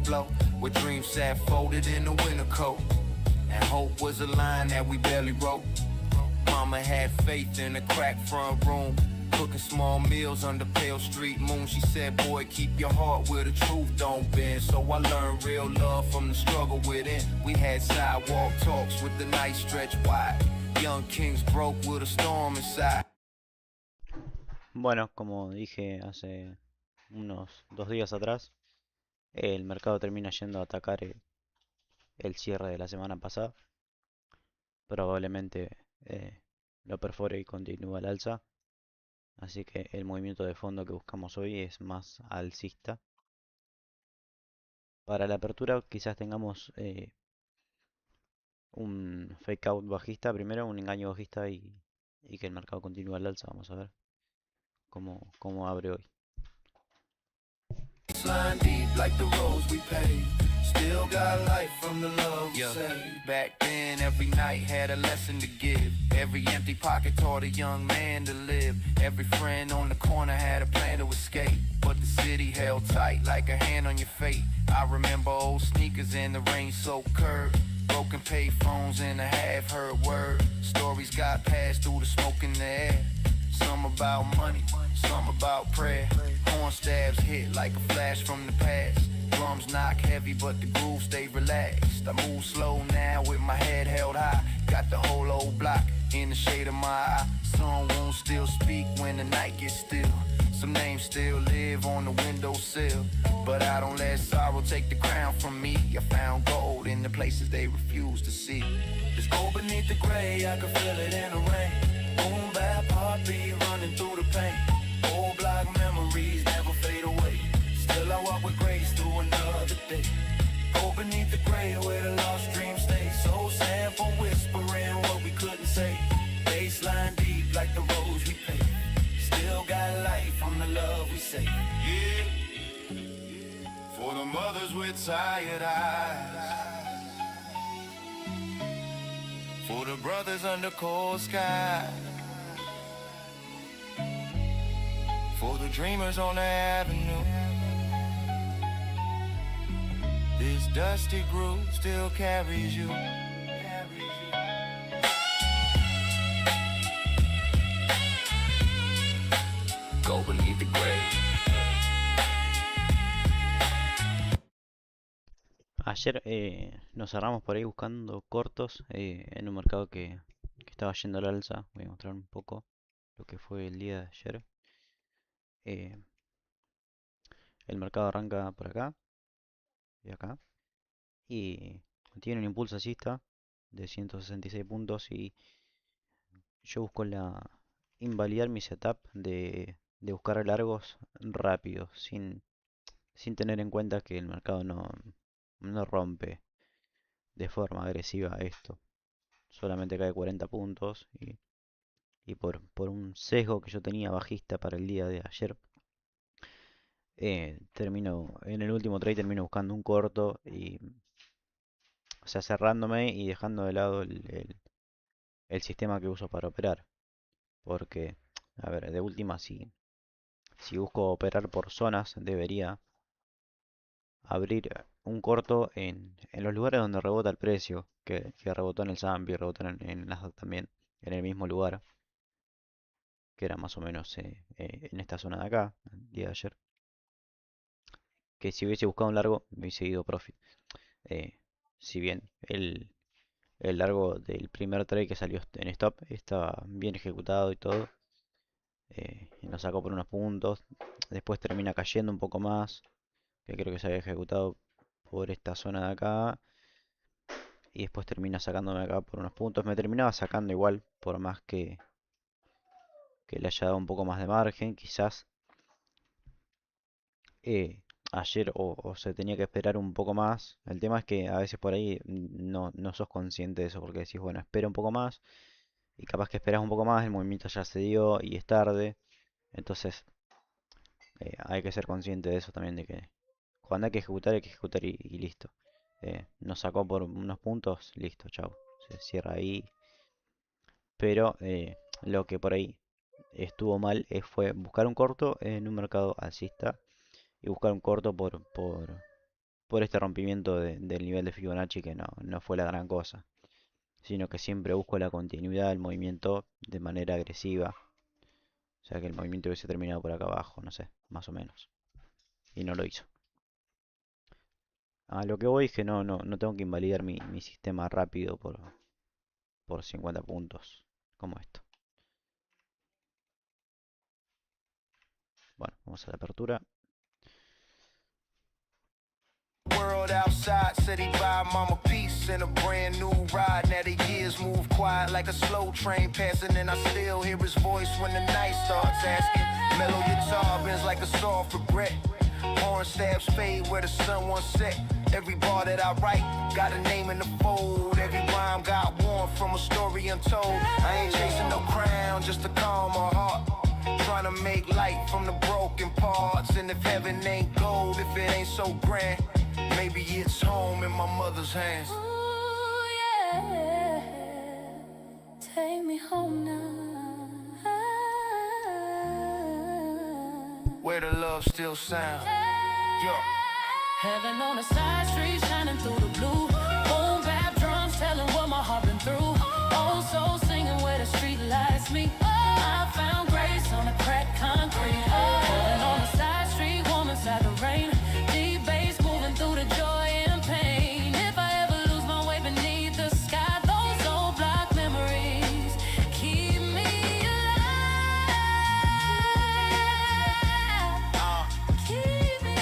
blow, where dreams sat folded in a winter coat, and hope was a line that we barely wrote. Mama had faith in a cracked front room, cooking small meals under pale street moon. She said, boy, keep your heart where the truth don't bend. So I learned real love from the struggle within. We had sidewalk talks with the night stretched wide. Young kings broke with a storm inside. Bueno, como dije hace unos 2 días atrás, el mercado termina yendo a atacar el cierre de la semana pasada. Probablemente lo perfore y continúe al alza. Así que el movimiento de fondo que buscamos hoy es más alcista. Para la apertura quizás tengamos un fake out bajista primero, un engaño bajista y que el mercado continúe al alza. Vamos a ver cómo abre hoy. Slide deep like the roads we paved. Still got life from the love we saved. Back then, every night had a lesson to give. Every empty pocket taught a young man to live. Every friend on the corner had a plan to escape. But the city held tight like a hand on your fate. I remember old sneakers in the rain-soaked curb. Broken payphones and a half-heard word. Stories got passed through the smoke in the air. Some about money, some about prayer. Horn stabs hit like a flash from the past. Drums knock heavy, but the groove stay relaxed. I move slow now with my head held high. Got the whole old block in the shade of my eye. Some won't still speak when the night gets still. Some names still live on the windowsill, but I don't let sorrow take the crown from me. I found gold in the places they refuse to see. There's gold beneath the gray, I can feel it in the rain. Boom bap heartbeat running through the pain. Old block memories never fade away. Still I walk with grace through another day. Gold beneath the gray where the lost dreams stay. So sad for whispering what we couldn't say. Baseline deep like the roads we paved. Still got life from the love we saved. Yeah, for the mothers with tired eyes. For the brothers under cold sky. For the dreamers on the avenue. This dusty groove still carries you. Go beneath the grave. Ayer nos cerramos por ahí buscando cortos en un mercado que estaba yendo al alza. Voy a mostrar un poco lo que fue el día de ayer. Eh, el mercado arranca por acá y acá y tiene un impulso alcista de 166 puntos y yo busco invalidar mi setup de buscar largos rápidos sin tener en cuenta que el mercado no rompe de forma agresiva esto. Solamente cae 40 puntos y por un sesgo que yo tenía bajista para el día de ayer, termino en el último trade termino buscando un corto y o sea cerrándome y dejando de lado el sistema que uso para operar. Porque, a ver, de última si busco operar por zonas debería abrir un corto en los lugares donde rebota el precio, que rebotó en el S&P, rebotó en Nasdaq también, en el mismo lugar, que era más o menos en esta zona de acá, el día de ayer. Que si hubiese buscado un largo, me hubiese ido profit. Eh, si bien el largo del primer trade que salió en stop estaba bien ejecutado y todo, y nos sacó por unos puntos, después termina cayendo un poco más, que creo que se había ejecutado por esta zona de acá, y después termina sacándome acá por unos puntos. Me terminaba sacando igual, por más que le haya dado un poco más de margen, quizás ayer o se tenía que esperar un poco más. El tema es que a veces por ahí no sos consciente de eso, porque decís, bueno, espera un poco más, y capaz que esperas un poco más, el movimiento ya se dio y es tarde. Entonces hay que ser consciente de eso también, de que cuando hay que ejecutar y listo. Nos sacó por unos puntos, listo, chao. Se cierra ahí. Pero lo que por ahí estuvo mal fue buscar un corto en un mercado alcista y buscar un corto por este rompimiento del nivel de Fibonacci que no fue la gran cosa, sino que siempre busco la continuidad del movimiento de manera agresiva, o sea que el movimiento hubiese terminado por acá abajo, no sé, más o menos, y no lo hizo. A lo que voy es que no tengo que invalidar mi sistema rápido por 50 puntos, como esto. Bueno, vamos a la apertura. World outside said he buy mama peace in a brand new ride. Now the years move quiet like a slow train passing, and I still hear his voice when the night starts asking. Mellow guitar bends like a soft regret. Horn stabs fade where the sun once set. Every bar that I write got a name in the fold. Every rhyme got warmth from a story untold. I ain't chasing no crown just to calm my heart. Trying to make light from the broken parts. And if heaven ain't gold, if it ain't so grand, maybe it's home in my mother's hands. Ooh, yeah. Take me home now. Where the love still sound. Yo. Heaven on a side street shining through the blue. Boom bap drums telling what my heart been through. Old soul singing where the street lights me. I found grace on the cracked concrete. Heaven on a side street, warm inside the rain. Deep bass moving through the joy and pain. If I ever lose my way beneath the sky, those old block memories keep me alive. Keep me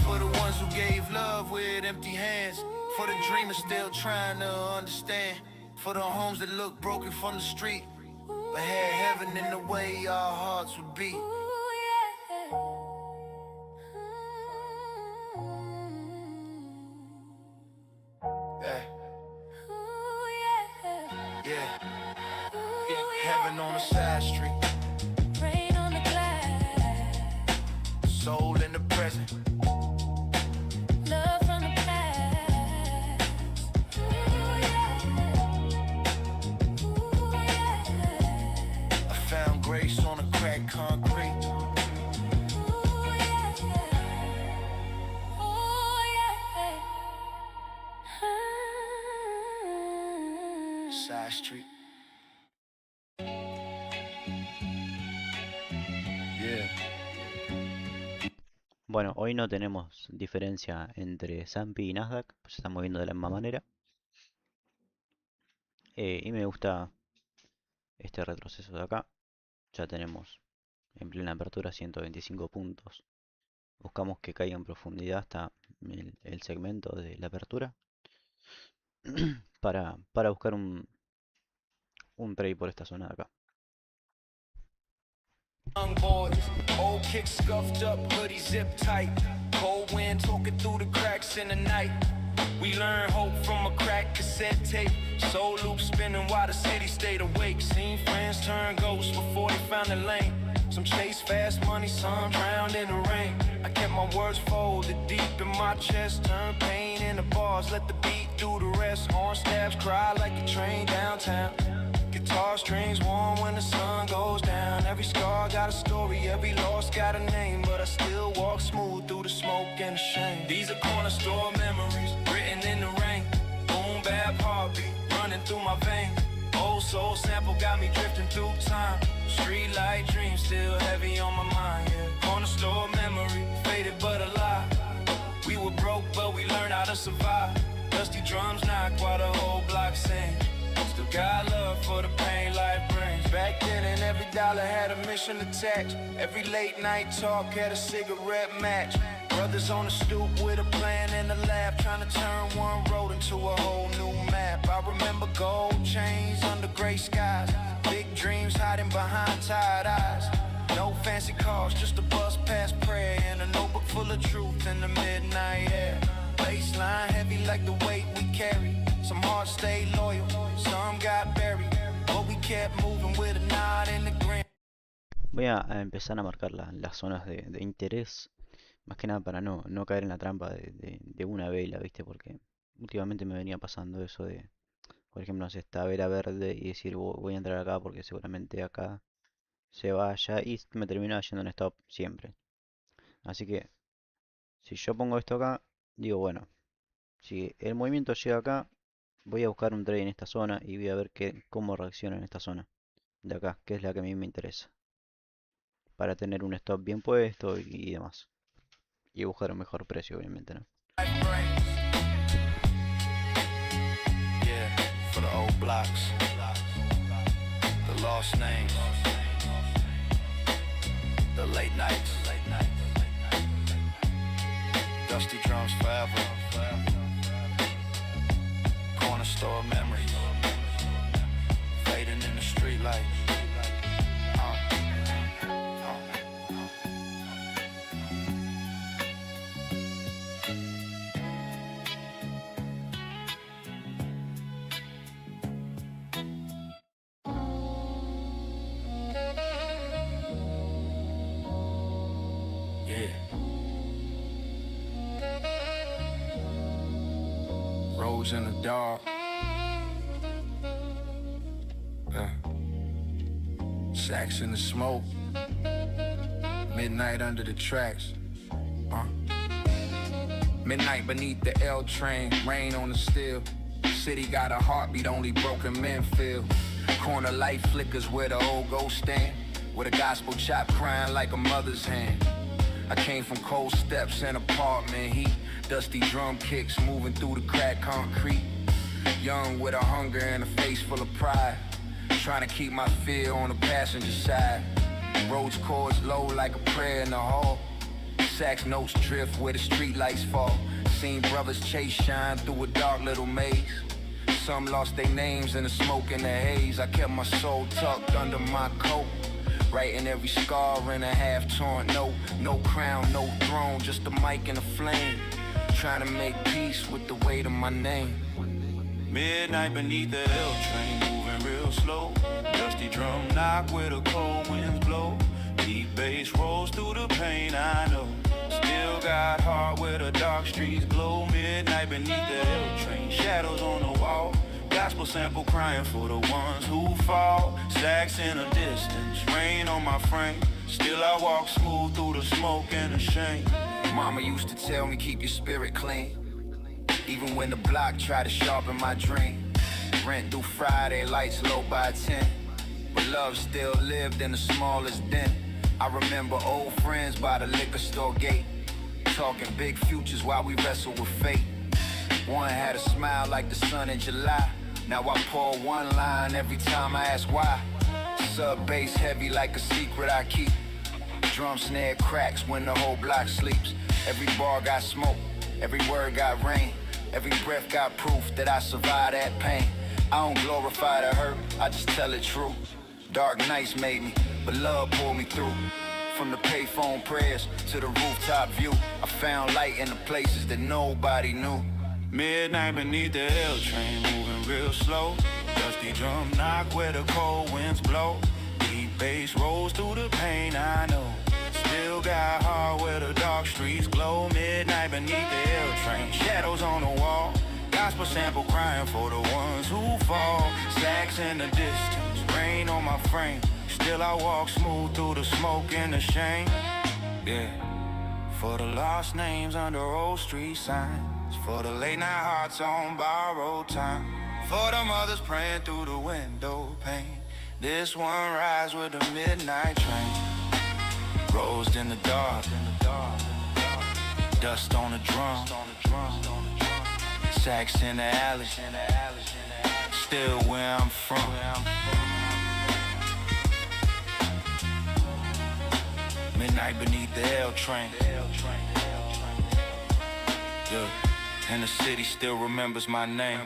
For the ones who gave love with empty hands. For the dreamers still trying to understand. For the homes that look broken from the street, but had heaven in the way our hearts would beat. Yeah. Yeah. Heaven on the side street. Rain on the glass. Soul in the present. Love from the past. Ooh, yeah. Ooh, yeah. I found grace on the cracked concrete. Ooh, yeah. Ooh, yeah. Side street. Yeah. Bueno, hoy no tenemos diferencia entre S&P y Nasdaq, pues se están moviendo de la misma manera. Y me gusta este retroceso de acá. Ya tenemos en plena apertura 125 puntos. Buscamos que caiga en profundidad hasta el segmento de la apertura para buscar un trade por esta zona de acá. Young boys, old kicks scuffed up, hoodie zip tight. Cold wind talking through the cracks in the night. We learn hope from a cracked cassette tape. Soul loop spinning while the city stayed awake. Seen friends turn ghosts before they found the lane. Some chase fast money, some drowned in the rain. I kept my words folded deep in my chest. Turned pain into bars, let the beat do the rest. Horn stabs cry like a train downtown. Guitar strings warm when the sun goes down. Every scar got a story, every loss got a name. But I still walk smooth through the smoke and the shame. These are corner store memories, written in the rain. Boom bap heartbeat, running through my veins. Old soul sample got me drifting through time. Street light dreams still heavy on my mind, yeah. Corner store memory, faded but alive. We were broke but we learned how to survive. Dusty drums knock while the whole block sings. Still got love for the pain life brings. Back then and every dollar had a mission attached. Every late night talk had a cigarette match. Brothers on the stoop with a plan and a laugh, trying to turn one road into a whole new map. I remember gold chains under gray skies, big dreams hiding behind tired eyes. No fancy cars, just a bus past prayer and a notebook full of truth in the midnight air. Baseline heavy like the weight we carry. Some hearts stayed loyal, some got buried, but we kept moving with a nod in the grin. Voy a empezar a marcar las zonas de interés, más que nada para no caer en la trampa de una vela, ¿viste? Porque últimamente me venía pasando eso de, por ejemplo, no sé, esta vela verde y decir voy a entrar acá porque seguramente acá se vaya y me termina yendo en stop siempre. Así que si yo pongo esto acá, digo, bueno, si el movimiento llega acá, voy a buscar un trade en esta zona y voy a ver cómo reacciona en esta zona de acá, que es la que a mí me interesa, para tener un stop bien puesto y demás. Y buscar un mejor precio, obviamente, ¿no? Yeah, for the old blocks, the lost names, the late nights, dusty drums forever, corner store memories, fading in the street lights. Rose in the dark. Sacks in the smoke. Midnight under the tracks. Midnight beneath the L train. Rain on the steel. City got a heartbeat only broken men feel. Corner light flickers where the old ghost stand. With a gospel chop crying like a mother's hand. I came from cold steps and apartment heat. Dusty drum kicks moving through the cracked concrete. Young with a hunger and a face full of pride. Trying to keep my fear on the passenger side. Roads chords low like a prayer in the hall. Sax notes drift where the street lights fall. Seen brothers chase shine through a dark little maze. Some lost their names in the smoke and the haze. I kept my soul tucked under my coat. Writing every scar in a half-torn note. No crown, no throne, just a mic and a flame. Trying to make peace with the weight of my name. Midnight beneath the L train, moving real slow. Dusty drum knock where the cold winds blow. Deep bass rolls through the pain, I know. Still got heart where the dark streets glow. Midnight beneath the L train, shadows on the wall. Gospel sample crying for the ones who fall. Sax in a distance, rain on my frame. Still I walk smooth through the smoke and the shame. Mama used to tell me keep your spirit clean. Even when the block tried to sharpen my dream. Rent through Friday, lights low by 10. But love still lived in the smallest den. I remember old friends by the liquor store gate. Talking big futures while we wrestle with fate. One had a smile like the sun in July. Now I pour one line every time I ask why. Sub bass heavy like a secret I keep. Drum snare cracks when the whole block sleeps. Every bar got smoke, every word got rain. Every breath got proof that I survived that pain. I don't glorify the hurt, I just tell it true. Dark nights made me, but love pulled me through. From the payphone prayers to the rooftop view, I found light in the places that nobody knew. Midnight beneath the L train, moving real slow. Dusty drum knock where the cold winds blow. Deep bass rolls through the pain, I know. Still got heart where the dark streets glow. Midnight beneath the L train, shadows on the wall. Gospel sample crying for the ones who fall. Sax in the distance, rain on my frame. Still I walk smooth through the smoke and the shame. Yeah, for the lost names under old street signs. For the late night hearts on borrowed time. For the mothers praying through the window pane. This one rides with the midnight train. Rose in the dark, dust on the drum. Sax in the alley, still where I'm from. Midnight beneath the L train. Yeah. And the city still remembers my name.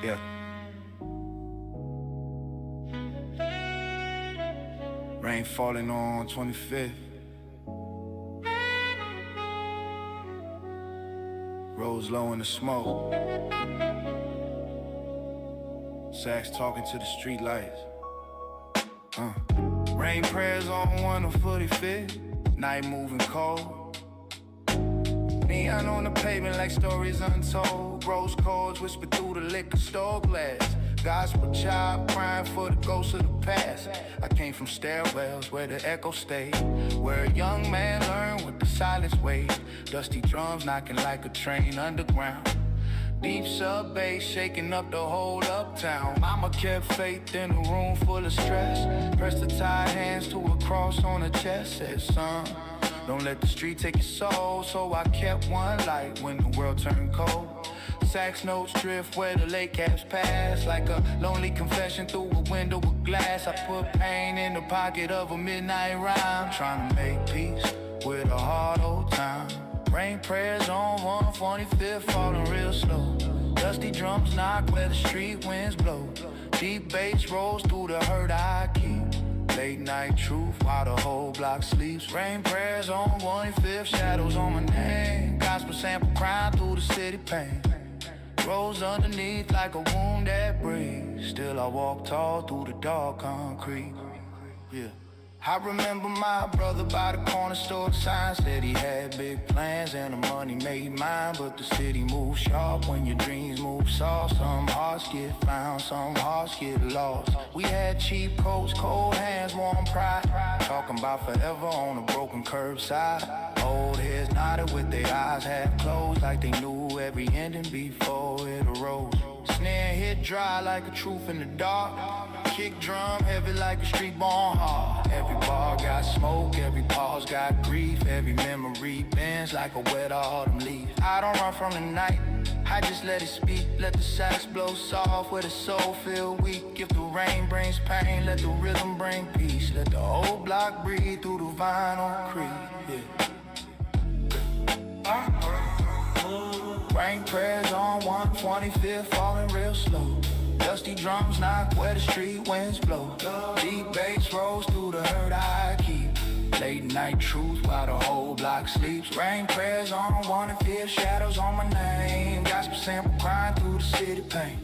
Yeah. Rain falling on 25th. Rose low in the smoke. Sax talking to the street lights. Rain prayers on 145th. Night moving cold. Neon on the pavement like stories untold. Rose chords whisper through the liquor store glass. Gospel child crying for the ghosts of the past. I came from stairwells where the echo stayed, where a young man learned what the silence weighed. Dusty drums knocking like a train underground. Deep sub bass shaking up the whole uptown. Mama kept faith in a room full of stress. Pressed the tied hands to a cross on her chest. Said, son, don't let the street take your soul. So I kept one light when the world turned cold. Sax notes drift where the lake caps pass. Like a lonely confession through a window with glass. I put pain in the pocket of a midnight rhyme. Trying to make peace with a hard old time. Rain prayers on 145th falling real slow. Dusty drums knock where the street winds blow. Deep bass rolls through the hurt I keep. Late night truth while the whole block sleeps. Rain prayers on 145th, shadows on my name. Gospel sample crying through the city pain. Rose underneath like a wound that breathes. Still I walk tall through the dark concrete. Yeah. I remember my brother by the corner store sign. Said he had big plans and the money made mine. But the city moves sharp when your dreams move soft. Some hearts get found, some hearts get lost. We had cheap coats, cold hands, warm pride. Talking about forever on a broken curbside. Old heads nodded with their eyes half closed, like they knew every ending before it arose. Snare hit dry like a truth in the dark. Kick drum heavy like a street born heart. Every bar got smoke, every pause got grief. Every memory bends like a wet autumn leaf. I don't run from the night, I just let it speak. Let the sax blow soft where the soul feel weak. If the rain brings pain, let the rhythm bring peace. Let the old block breathe through the vinyl creep. Rain prayers on 125th falling real slow. Dusty drums knock where the street winds blow. Deep bass rolls through the hurt I keep. Late night truth while the whole block sleeps. Rain prayers on 125th, shadows on my name. Gospel sample crying through the city pain.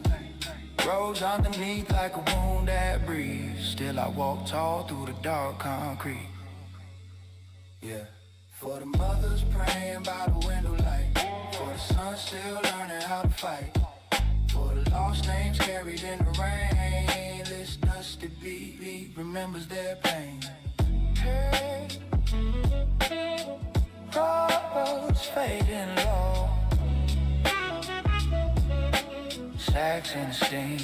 Rose underneath like a wound that breathes. Still I walk tall through the dark concrete. Yeah. For the mothers praying by the window light. For the sons still learning how to fight. For the lost names carried in the rain. This dusty beat remembers their pain. Hey, roads fading low. Sax in the steam.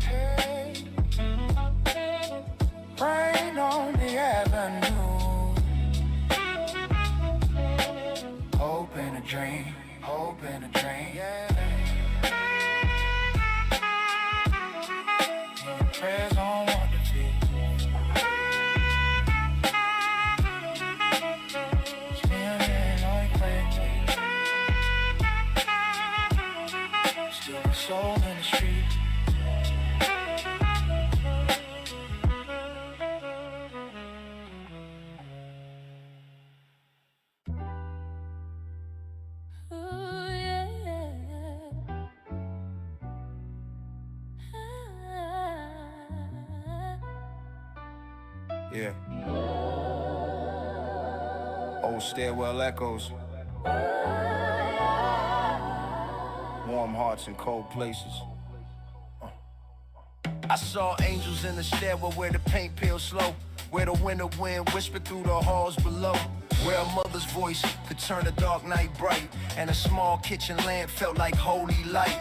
Hey, rain on the avenue. Hope in a dream, hope in a dream, yeah. Prayers on one to feet. Spinning like crazy. Still a soul in the street. Yeah. Old stairwell echoes. Warm hearts in cold places. I saw angels in the stairwell where the paint peeled slow. Where the winter wind whispered through the halls below. Where a mother's voice could turn a dark night bright. And a small kitchen lamp felt like holy light.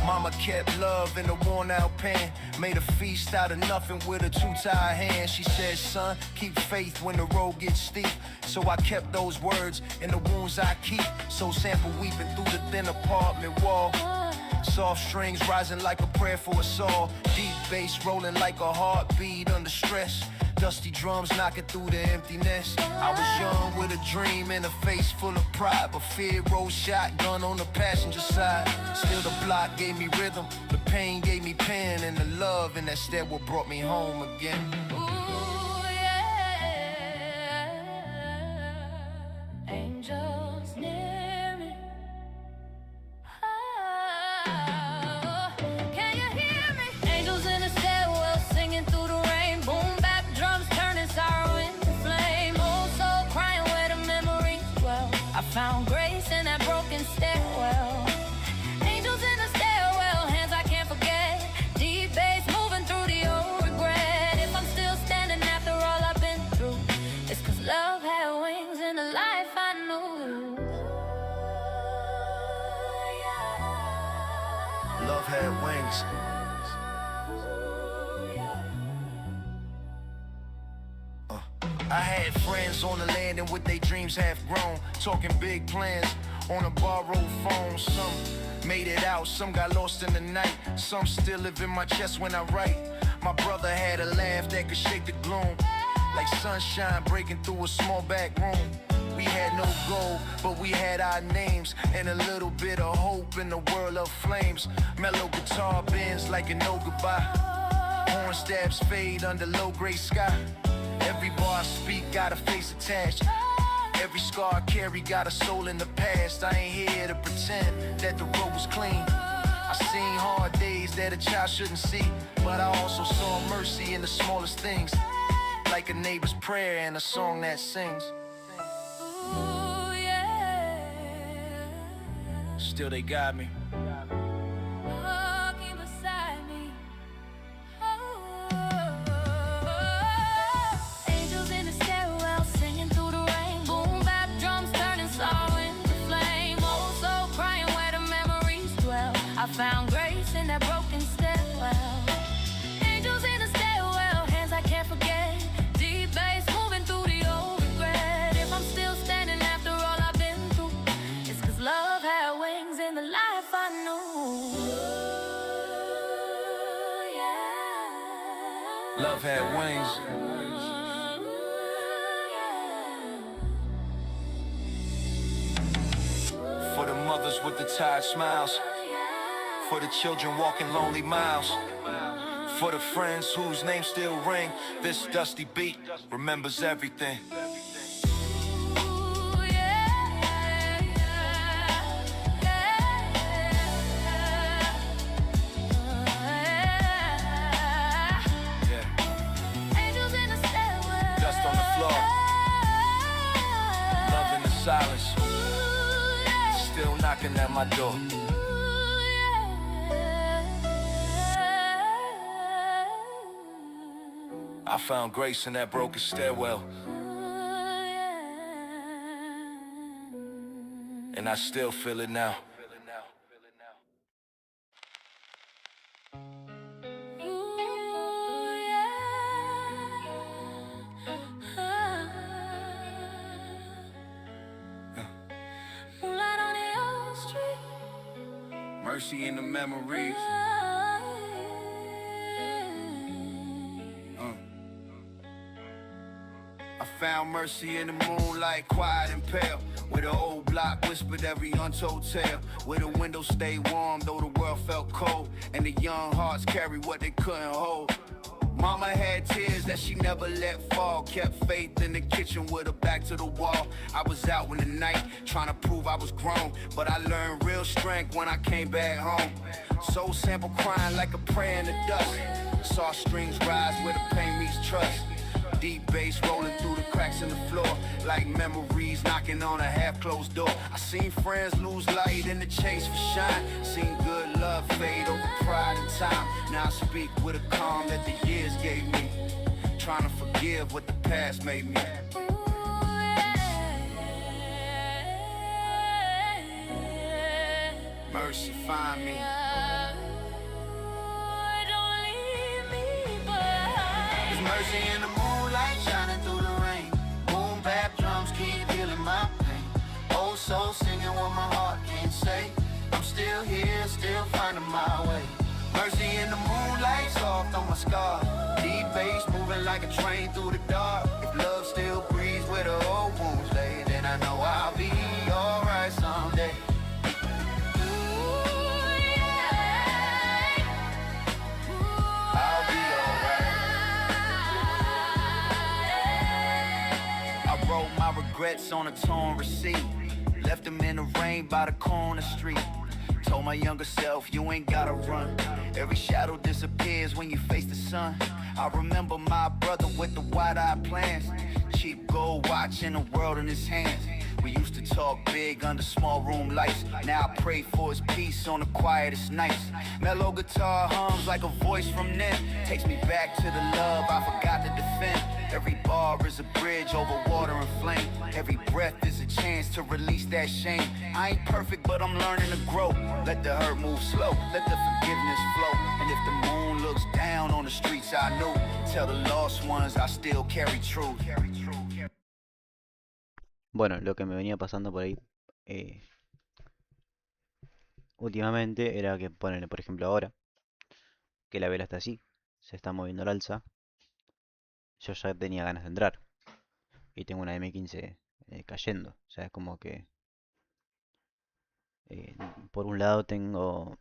Mama kept love in a worn out pan. Made a feast out of nothing with her two tied hands. She said, son, keep faith when the road gets steep. So I kept those words in the wounds I keep. So sample weeping through the thin apartment wall. Soft strings rising like a prayer for us all. Deep bass rolling like a heartbeat under stress. dusty drums knocking through the emptiness. I was young with a dream and a face full of pride, but fear rolled shotgun on the passenger side. Still the block gave me rhythm, the pain gave me pen, and the love in that stairwell brought me home again. Angels near me. Can you hear me? Angels in the stairwell singing through the rain. Boom bap drums turning sorrow into flame. Old soul crying where the memories dwell. I found grace in that broken stairwell. Angels in the stairwell, hands I can't forget. Deep bass moving through the old regret. If I'm still standing after all I've been through, it's 'cause love had wings in the life I knew. Love had wings. I had friends on the land and with their dreams half grown, talking big plans on a borrowed phone. Some made it out, some got lost in the night, some still live in my chest when I write. My brother had a laugh that could shake the gloom, like sunshine breaking through a small back room. We had no gold, but we had our names and a little bit of hope in the world of flames. Mellow guitar bends like a no goodbye. Horn stabs fade under low gray sky. Every bar I speak got a face attached. Every scar I carry got a soul in the past. I ain't here to pretend that the road was clean. I seen hard days that a child shouldn't see, but I also saw mercy in the smallest things, like a neighbor's prayer and a song that sings. Ooh, yeah. Still they got me. Walking beside me. Angels in the stairwell singing through the rain. Boom bap drums turning sorrow into flame. Old soul crying where the memories dwell. I found grace in that broken stairwell. Angels in the stairwell, hands I can't forget. Deep bass moving through the old regret. If I'm still standing after all I've been through, it's 'cause love had wings in the life I knew. Yeah. Love had wings. For the mothers with the tired smiles, for the children walking lonely miles, for the friends whose names still ring. This dusty beat remembers everything. Ooh, yeah, Yeah. Angels in the stairwell. Dust on the floor. Love in the silence. Ooh, yeah. Still knocking at my door. I found grace in that broken stairwell, and I still feel it now. Moonlight on the old street. Mercy in the memories. I found mercy in the moonlight, quiet and pale, where the old block whispered every untold tale, where the windows stayed warm though the world felt cold, and the young hearts carried what they couldn't hold. Mama had tears that she never let fall, kept faith in the kitchen with her back to the wall. I was out in the night trying to prove I was grown, but I learned real strength when I came back home. Soul sample crying like a prayer in the dust, saw strings rise where the pain meets trust. Deep bass rolling through the cracks in the floor, like memories knocking on a half-closed door. I seen friends lose light in the chase for shine, seen good love fade over pride and time. Now I speak with a calm that the years gave me, trying to forgive what the past made me. Mercy, find me. Don't leave me behind. There's mercy in the moonlight shining through the rain. Boom bap drums keep healing my pain. Old soul singing what my heart can't say. I'm still here, still finding my way. Mercy in the moonlight, soft on my scar. Deep bass moving like like a train through the dark. If love still breathes where the old wounds lay, then I know I'll be alright someday. I'll be alright. I wrote my regrets on a torn receipt, left them in the rain by the corner street. Told my younger self, you ain't gotta run. Every shadow disappears when you face the sun. I remember my brother with the wide-eyed plans, cheap gold watch and the world in his hands. We used to talk big under small room lights. Now I pray for his peace on the quietest nights. Mellow guitar hums like a voice from them, takes me back to the love I forgot to defend. Every bar is a bridge over water and flame. Every breath is a chance to release that shame. I ain't perfect, but I'm learning to grow. Let the hurt move slow, let the forgiveness flow. And if the moon looks down on the streets I knew, tell the lost ones I still carry truth. Bueno, lo que me venía pasando por ahí últimamente era que, ponele, por ejemplo, ahora que la vela está así, se está moviendo al alza, yo ya tenía ganas de entrar y tengo una M15 cayendo. O sea, es como que por un lado tengo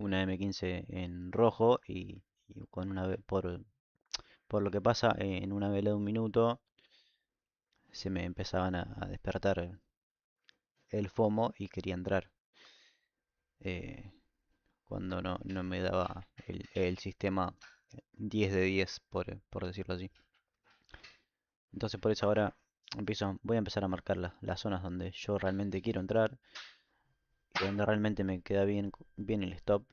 una M15 en rojo y con por lo que pasa en una vela de un minuto se me empezaban a despertar el FOMO y quería entrar. eh, Cuando no me daba el sistema 10 de 10, por decirlo así. Entonces por eso ahora voy a empezar a marcar las zonas donde yo realmente quiero entrar y donde realmente me queda bien el stop.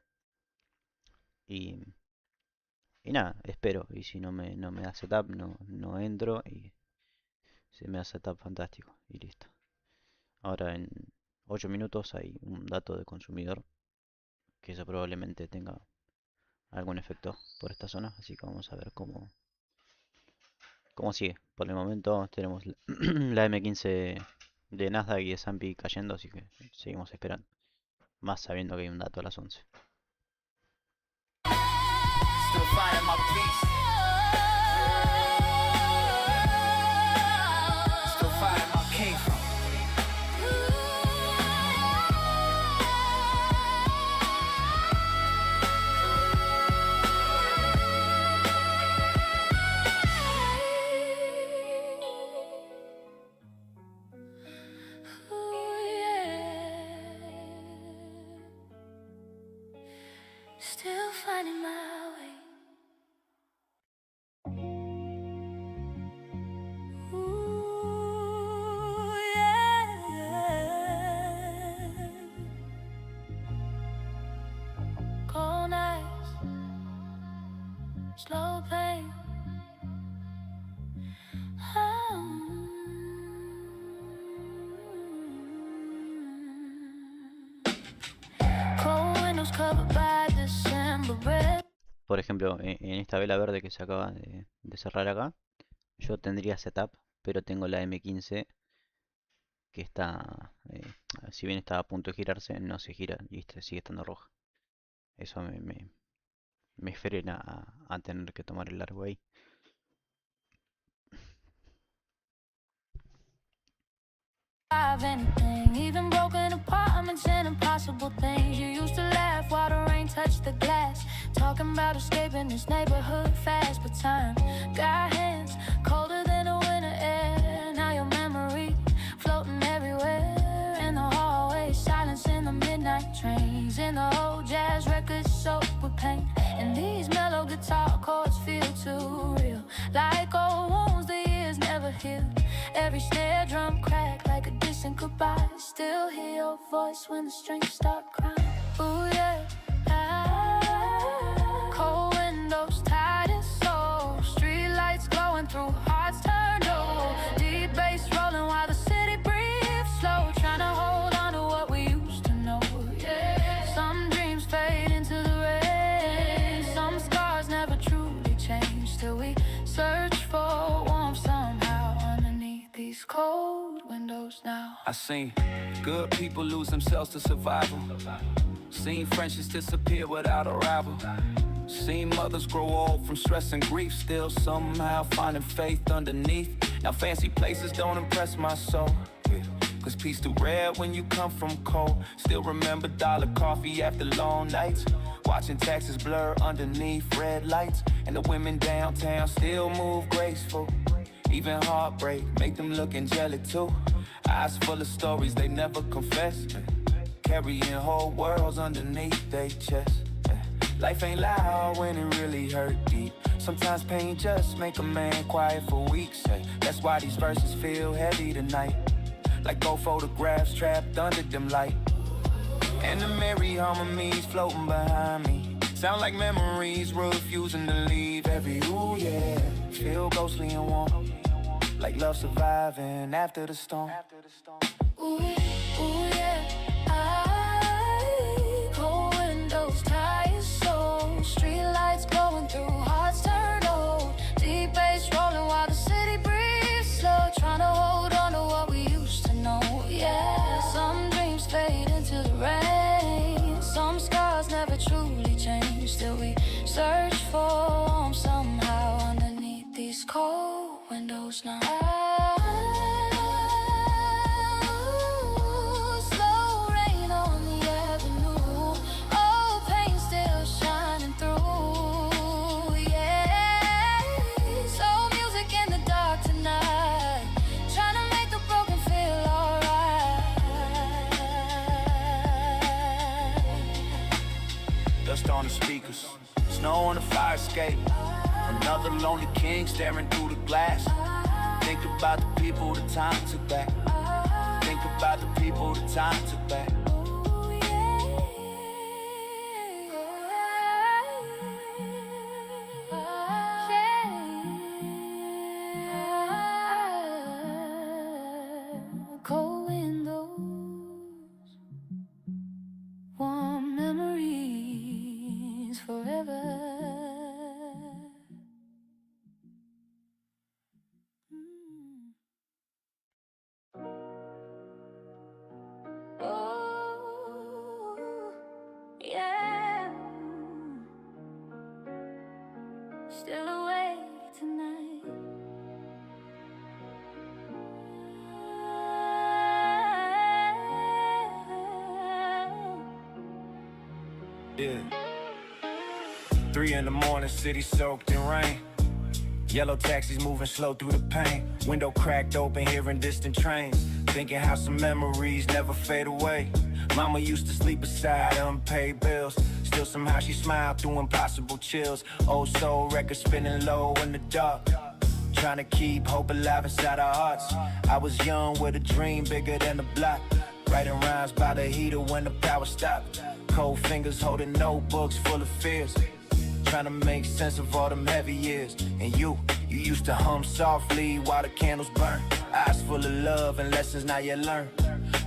Y, y nada, espero. Y si no me da setup, no entro y se me da setup fantástico y listo. Ahora en 8 minutos hay un dato de consumidor que eso probablemente tenga algún efecto por esta zona, así que vamos a ver cómo sigue. Por el momento tenemos la M15 de Nasdaq y S&P cayendo, así que seguimos esperando. Más sabiendo que hay un dato a las 11. Still finding my peace. Still finding my came from. Still finding my way. Ooh, yeah. Cold nights, slow pain. Cold windows covered by December breath. Por ejemplo, en esta vela verde que se acaba de cerrar acá, yo tendría setup, pero tengo la M15 que está, si bien está a punto de girarse, no se gira y sigue estando roja. Eso me frena a tener que tomar el largo ahí. Anything, even broken apartments and impossible things. You used to laugh while the rain touched the glass, talking about escaping this neighborhood fast. But time got hands colder than the winter air. Now your memory floating everywhere in the hallways, silence in the midnight trains, in the old jazz records soaked with pain. And these mellow guitar chords feel too real, like old wounds the years never healed. Every snare drum crack like a distant goodbye. Still hear your voice when the strings start crying. Ooh yeah, cold windows, tight and soul, street lights glowing through hearts turned old. Deep bass rolling while the city breathes slow, trying to hold on to what we used to know. Yeah, some dreams fade into the rain, some scars never truly change till we search for warmth somehow underneath these cold windows now. I seen good people lose themselves to survival. Seen friendships disappear without a rival. Seen mothers grow old from stress and grief, still somehow finding faith underneath. Now fancy places don't impress my soul, yeah. Cause peace too rare when you come from cold. Still remember dollar coffee after long nights, watching taxes blur underneath red lights. And the women downtown still move graceful. Even heartbreak make them look angelic too. Eyes full of stories they never confess, carrying whole worlds underneath their chest. Life ain't loud when it really hurt deep. Sometimes pain just make a man quiet for weeks. That's why these verses feel heavy tonight, like old photographs trapped under them light. And the merry harmonies floating behind me sound like memories refusing to leave. Every ooh yeah feel ghostly and warm, like love surviving after the storm. Ooh, ooh yeah, cold windows, tires sold, street lights glowing through, hearts turned old, deep bass rolling while the city breathes slow, trying to hold on to what we used to know. Yeah, some dreams fade into the rain, some scars never truly change, still we search for home somehow underneath these cold windows now. Slow rain on the avenue, old pain still shining through. Yeah, soul music in the dark tonight, trying to make the broken feel alright. Dust on the speakers, snow on the fire escape. Another lonely king staring through the glass. Think about the people the time took back. Think about the people the time took back. Cold windows, warm memories forever. Oh, yeah. Still awake tonight. Yeah. 3 in the morning, city soaked in rain. Yellow taxis moving slow through the pain. Window cracked open, hearing distant trains. Thinking how some memories never fade away. Mama used to sleep beside unpaid bills. Still somehow she smiled through impossible chills. Old soul records spinning low in the dark, trying to keep hope alive inside our hearts. I was young with a dream bigger than the block, writing rhymes by the heater when the power stopped. Cold fingers holding notebooks full of fears, trying to make sense of all them heavy years. And you used to hum softly while the candles burn. Eyes full of love and lessons now you learn.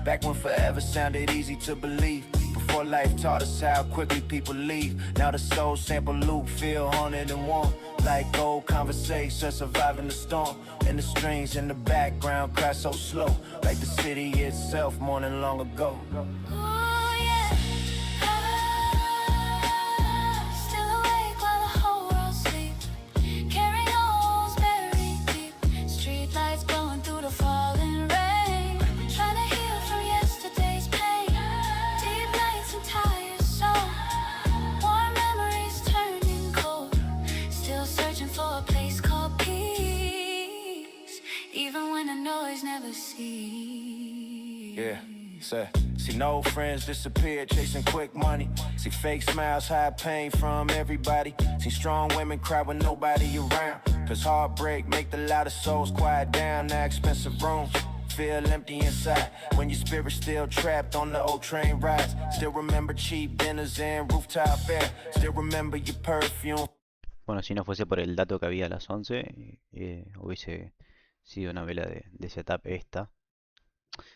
Back when forever sounded easy to believe, before life taught us how quickly people leave. Now the soul sample loop feel haunted and warm, like old conversations surviving the storm. And the strings in the background cry so slow, like the city itself mourning long ago. Oh yeah, still awake while the whole world sleeps, carrying holes buried deep, street lights glowing through the falling rain, trying to heal from yesterday's pain. Deep nights and tired soul, warm memories turning cold, still searching for a place called peace, even when the noise never ceases. Yeah, say, see no friends disappear chasing quick money. See fake smiles hide pain from everybody. See strong women cry when nobody around, cause heartbreak make the loudest souls quiet down. Now expensive rooms feel empty inside, when your spirit's still trapped on the old train rides. Still remember cheap dinners and rooftop air. Still remember your perfume. Bueno, si no fuese por el dato que había a las 11, hubiese sido una vela de setup esta.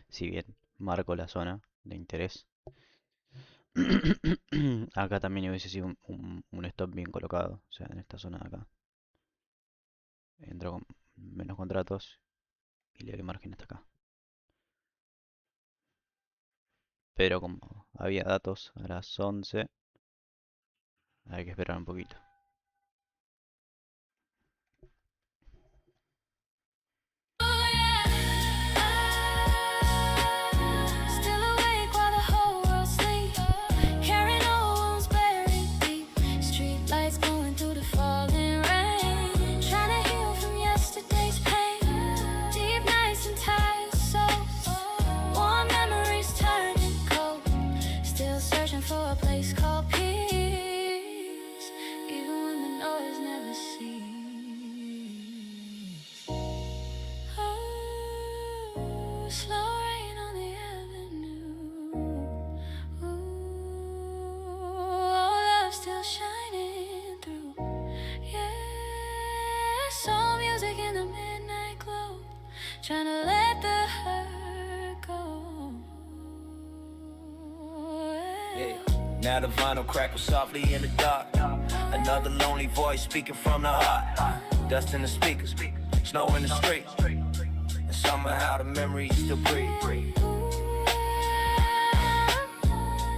Si bien marco la zona de interés. Acá también hubiese sido un stop bien colocado. O sea, en esta zona de acá. Entro con menos contratos y le doy margen hasta acá. Pero como había datos a las 11, Hay que esperar un poquito. Still awake while the whole world sleeps, carrying old wounds buried deep. Streetlights glowing through the falling rain, trying to heal from yesterday's pain. Deep nights and tired souls, warm memories turning cold. Still searching for a place called peace, even when the noise never ceases. Oh, slow rain on the avenue. Ooh, love still shining through. Yeah, soul music in the midnight glow, trying to let the hurt go. Yeah. Now the vinyl crackles softly in the dark. Another lonely voice speaking from the heart. Dust in the speakers, snow in the street, and somehow the memories still breathe.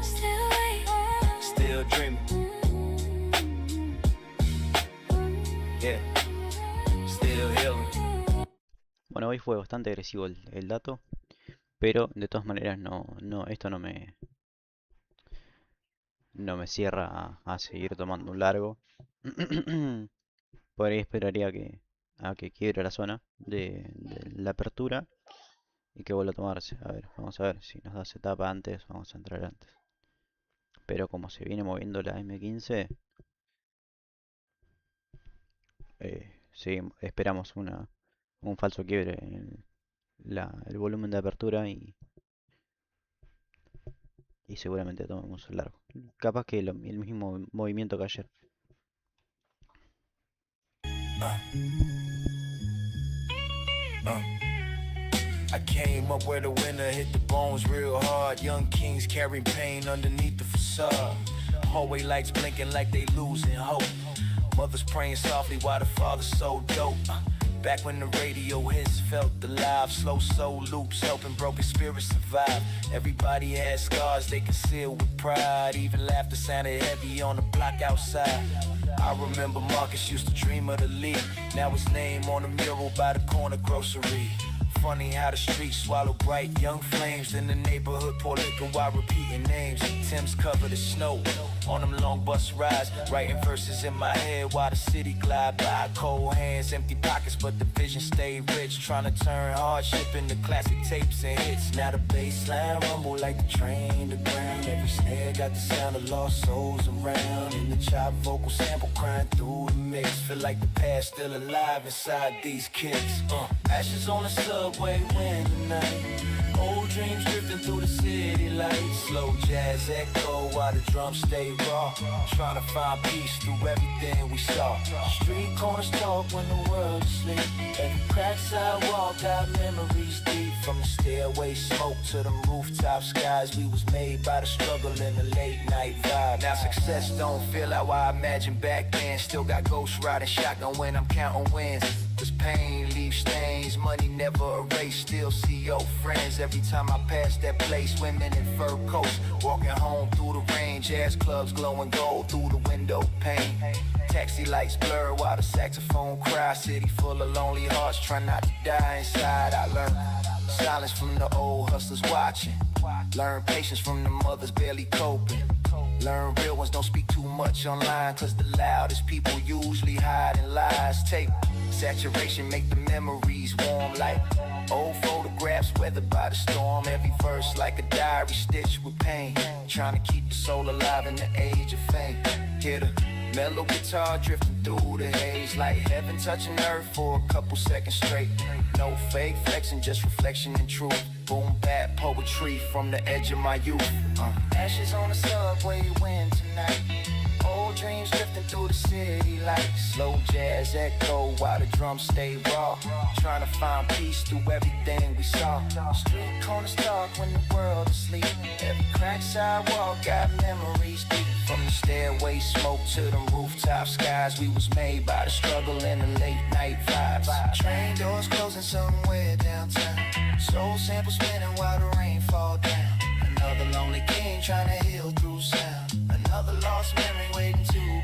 Still waiting. Still dreaming. Yeah. Still healing. Bueno, hoy fue bastante agresivo el dato, pero de todas maneras esto no me cierra a seguir tomando un largo. Por ahí esperaría a que quiebre la zona de la apertura y que vuelva a tomarse. A ver, vamos a ver si nos da etapa antes, vamos a entrar antes. Pero como se viene moviendo la M15, esperamos un falso quiebre en el volumen de apertura y seguramente tomemos el largo. Capaz que el mismo movimiento que ayer. I came up where the winter hit the bones real hard. Young kings carrying pain underneath the facade. Hallway lights blinking like they losing hope. Mothers praying softly while the father's so dope. Back when the radio hits felt alive. Slow soul loops helping broken spirits survive. Everybody had scars they concealed with pride. Even laughter sounded heavy on the block outside. I remember Marcus used to dream of the league. Now his name on the mural by the corner grocery. Funny how the streets swallow bright young flames. In the neighborhood pour liquor while repeating names. Tim's covered in snow on them long bus rides. Writing verses in my head while the city glide by. Cold hands, empty pockets, but the vision stayed rich. Trying to turn hardship into classic tapes and hits. Now the bassline rumble like the train to ground. Every snare got the sound of lost souls around. And the chop vocal sample crying through the mix. Feel like the past still alive inside these kids. Ashes on the subway winter night. Old dreams drifting through the city lights. Slow jazz echo while the drums stay raw. Trying to find peace through everything we saw. Street corners talk when the world is asleep. Every cracked sidewalk got memories deep. From the stairway smoke to the rooftop skies. We was made by the struggle in the late night vibe. Now success don't feel how I imagined back then. Still got ghosts riding shotgun when I'm counting wins. Cause pain leaves stains, money never erased. Still see old friends every time I pass that place. Women in fur coats, walking home through the rain. Jazz clubs glowing gold through the window pane. Taxi lights blur while the saxophone cries. City full of lonely hearts, trying not to die inside. I learned silence from the old hustlers watching. Learn patience from the mothers barely coping. Learn real ones don't speak too much online. Cause the loudest people usually hide in lies. Tape saturation make the memories warm like old photographs weathered by the storm. Every verse like a diary stitched with pain. Trying to keep the soul alive in the age of fame. Hear the mellow guitar drifting through the haze. Like heaven touching earth for a couple seconds straight. No fake flexing, just reflection and truth. Boom bap poetry from the edge of my youth. Ashes on the subway wind tonight. Old dreams drifting through the city lights. Slow jazz echo while the drums stay raw. Trying to find peace through everything we saw. Street corners talk when the world is asleep. Every cracked sidewalk got memories deep. From the stairway smoke to the rooftop skies. We was made by the struggle and the late night vibes. Train doors closing somewhere downtown. Soul sample spinning while the rain fall down. Another lonely king trying to heal through sound. Another lost memory waiting to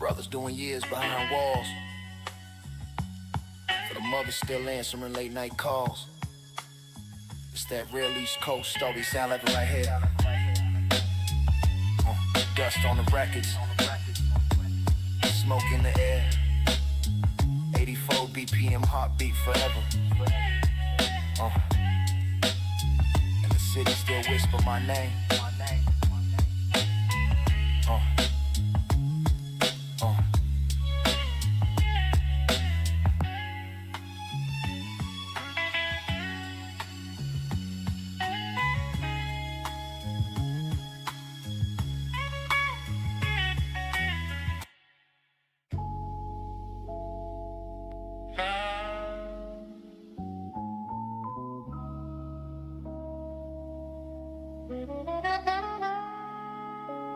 Brothers doing years behind walls. For the mothers still answering late night calls. It's that real East Coast story, sound like it right here. Dust on the records, smoke in the air. 84 BPM heartbeat forever. And the city still whisper my name.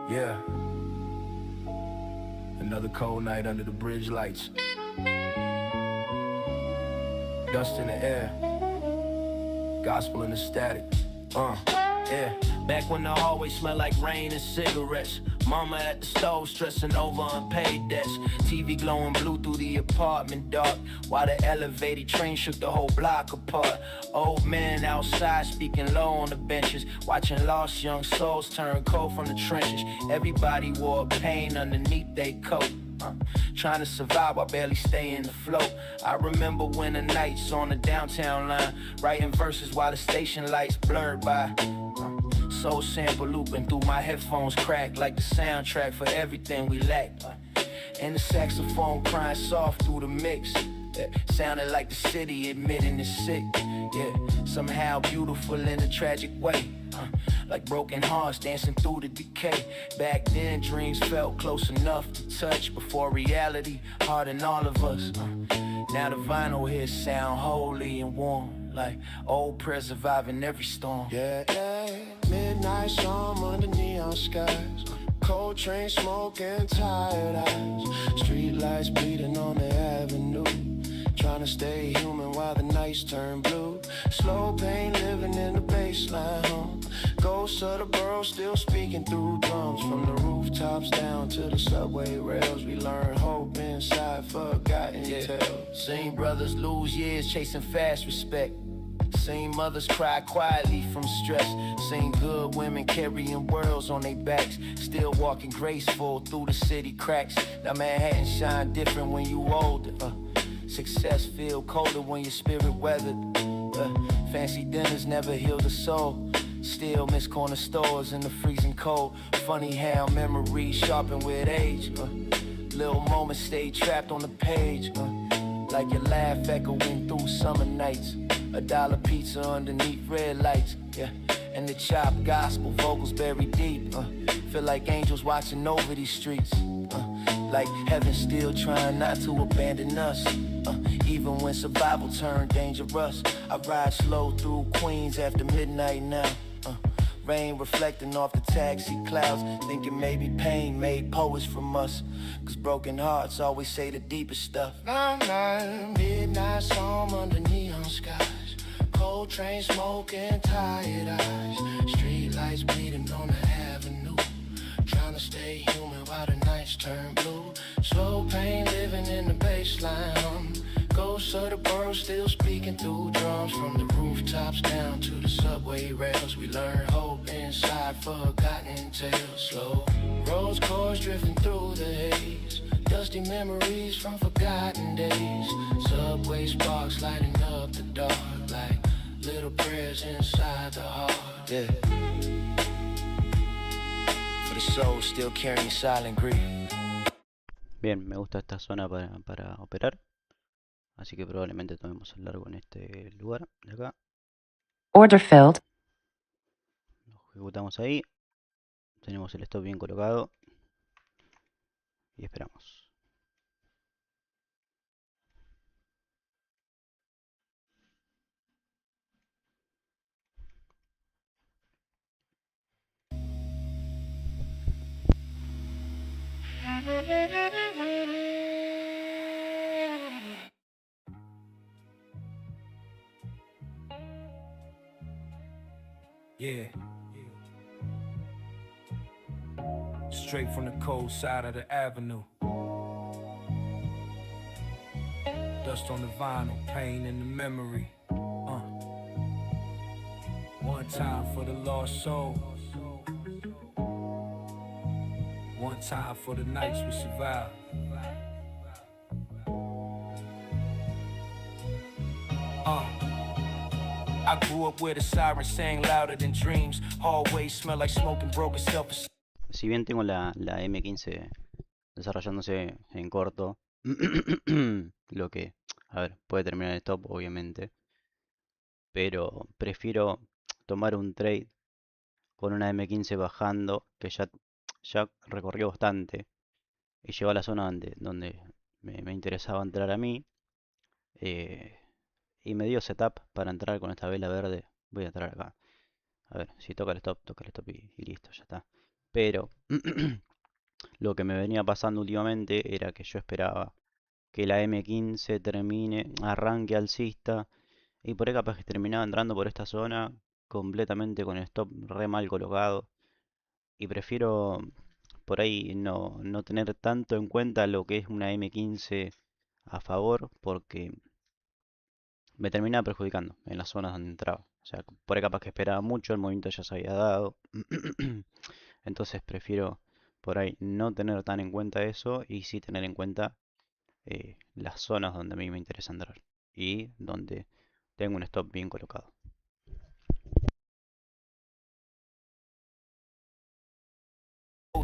Yeah. Another cold night under the bridge lights. Dust in the air. Gospel in the static. Yeah. Back when the hallway smelled like rain and cigarettes. Mama at the stove stressing over unpaid debts. TV glowing blue through the apartment dark, while the elevated train shook the whole block apart. Old men outside speaking low on the benches, watching lost young souls turn cold from the trenches. Everybody wore pain underneath their coat, trying to survive while barely staying afloat. I remember when the nights on the downtown line, writing verses while the station lights blurred by. Soul sample looping through my headphones, cracked like the soundtrack for everything we lacked. And the saxophone crying soft through the mix, sounded like the city admitting it's sick. Yeah, somehow beautiful in a tragic way, like broken hearts dancing through the decay. Back then dreams felt close enough to touch, before reality hardened all of us. Now the vinyl hits sound holy and warm, like old prayers surviving every storm. Yeah, midnight sun under neon skies, cold train smoke and tired eyes, street lights bleeding on the avenue, trying to stay human while the nights turn blue. Slow pain living in the baseline home, ghosts of the borough still speaking through drums. From the rooftops down to the subway rails, we learn hope inside forgotten tales. Seen brothers lose years chasing fast respect. Seen mothers cry quietly from stress. Seen good women carrying worlds on their backs, still walking graceful through the city cracks. Now Manhattan shine different when you older. Success feel colder when your spirit weathered. Fancy dinners never heal the soul. Still miss corner stores in the freezing cold. Funny how memories sharpen with age. Little moments stay trapped on the page. Like your laugh echoing through summer nights. $1 pizza underneath red lights, yeah. And the chopped gospel vocals buried deep. Feel like angels watching over these streets. Like heaven still trying not to abandon us. Even when survival turned dangerous. I ride slow through Queens after midnight now. Rain reflecting off the taxi clouds, thinking maybe pain made poets from us. Cause broken hearts always say the deepest stuff. Midnight storm under neon skies, cold train smoke and tired eyes, street lights bleeding on the avenue, trying to stay human while the nights turn blue. Slow pain living in the baseline, ghosts of the borough still speaking through drums. From the rooftops down to the subway rails, we learn hope inside forgotten tales. Slow rose cars drifting through the haze, dusty memories from forgotten days. Subway sparks lighting up the dark, like little prayers inside the heart. Yeah. For the soul still carrying silent grief. Bien, me gusta esta zona para operar, así que probablemente tomemos el largo en este lugar de acá. Order filled. Lo ejecutamos ahí, tenemos el stop bien colocado y esperamos. Yeah. Straight from the cold side of the avenue. dust on the vinyl, pain in the memory. One time for the lost soul. One time for the nights we survived. I grew up where the sirens sang louder than dreams. Hallways smell like smoke and broken self-esteem. Si bien tengo la M15 desarrollándose en corto, lo que, a ver, puede terminar en stop, obviamente, pero prefiero tomar un trade con una M15 bajando, que ya recorrió bastante y llegó a la zona donde me interesaba entrar a mí, y me dio setup para entrar con esta vela verde. Voy a entrar acá. A ver, si toca el stop y listo, ya está. Pero lo que me venía pasando últimamente era que yo esperaba que la M15 termine, arranque alcista, y por ahí capaz que terminaba entrando por esta zona completamente con el stop re mal colocado. Y prefiero por ahí no tener tanto en cuenta lo que es una M15 a favor, porque me terminaba perjudicando en las zonas donde entraba. O sea, por ahí capaz que esperaba mucho, el movimiento ya se había dado. Entonces prefiero por ahí no tener tan en cuenta eso y sí tener en cuenta las zonas donde a mí me interesa entrar y donde tengo un stop bien colocado.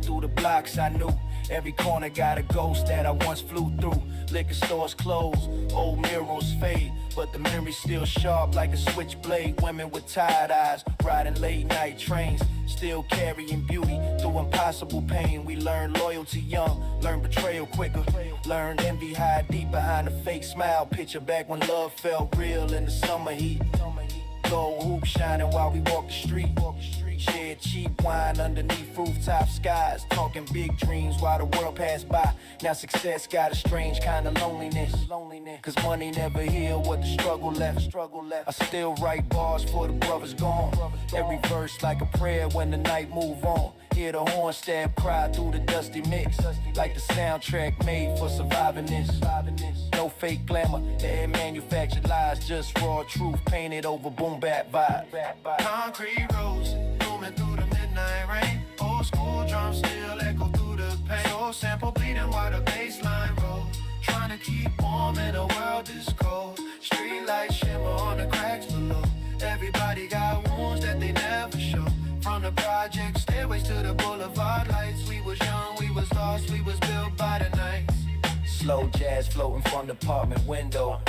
Through the blocks I knew, every corner got a ghost that I once flew through. Liquor stores closed, old mirrors fade, but the memory's still sharp like a switchblade. Women with tired eyes, riding late night trains, still carrying beauty through impossible pain. We learned loyalty young, learned betrayal quicker, learned envy hide deep behind a fake smile. Picture back when love felt real in the summer heat. Gold hoop shining while we walk the street. Shared cheap wine underneath rooftop skies. Talking big dreams while the world passed by. Now success got a strange kind of loneliness. Cause money never healed what the struggle left. I still write bars for the brothers gone. Every verse like a prayer when the night move on. Hear the horn stab cry through the dusty mix. Like the soundtrack made for surviving this. No fake glamour, they manufactured lies. Just raw truth painted over boom bap vibe. Concrete roads, moving through the midnight rain. Old school drums still echo through the pain. Soul sample bleeding while the bass line rolls. Trying to keep warm in a world this cold. Street lights shimmer on the cracks below. Everybody got wounds that they never show. From the project stairways to the boulevard lights. We was young, we was lost, we was built by the nights. Slow jazz floating from the apartment window.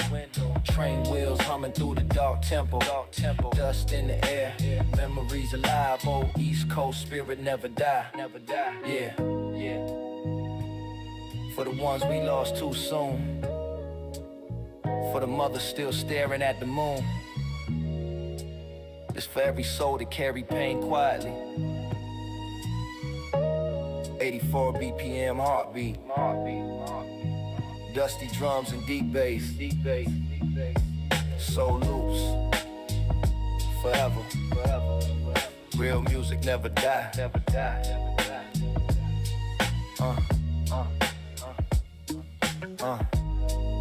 Train wheels humming through the dark temple. Dust in the air, memories alive. Old East Coast spirit never die. Yeah. For the ones we lost too soon. For the mothers still staring at the moon. It's for every soul that carry pain quietly. 84 BPM heartbeat. Dusty drums and deep bass. Soul loops. Forever. Real music never die.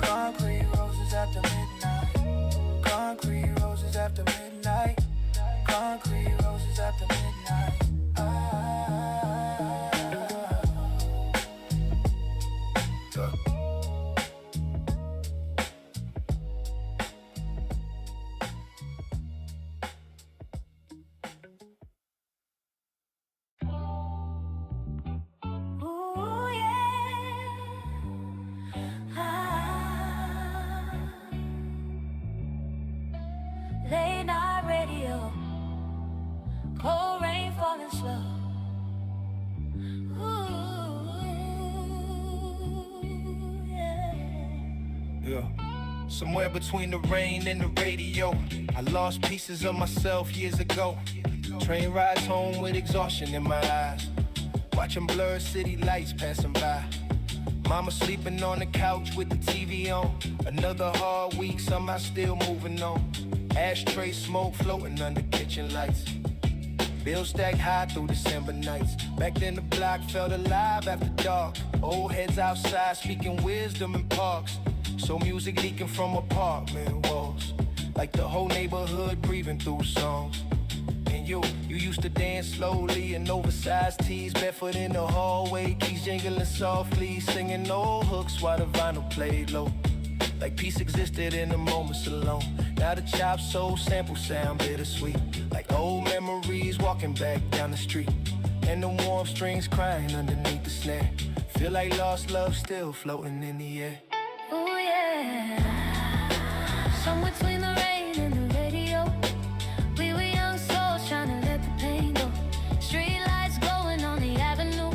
Concrete roses after midnight. Concrete roses after midnight. Concrete roses after midnight. Ooh, yeah. Late night radio, cold rain falling slow. Ooh, yeah. Somewhere between the rain and the radio, I lost pieces of myself years ago. Train rides home with exhaustion in my eyes, watching blurred city lights passing by. Mama sleeping on the couch with the TV on. Another hard week, somehow still moving on. Ashtray smoke floating under kitchen lights. Bills stacked high through December nights. Back then the block felt alive after dark. Old heads outside speaking wisdom in parks. So music leaking from apartment walls, like the whole neighborhood breathing through songs. And you used to dance slowly in oversized tees, barefoot in the hallway, keys jingling softly, singing old hooks while the vinyl played low. Like peace existed in the moments alone. Now the chop soul sample sound bittersweet, like old memories walking back down the street. And the warm strings crying underneath the snare. Feel like lost love still floating in the air. Oh yeah, somewhere between the rain and the radio. We were young souls trying to let the pain go. Street lights glowing on the avenue,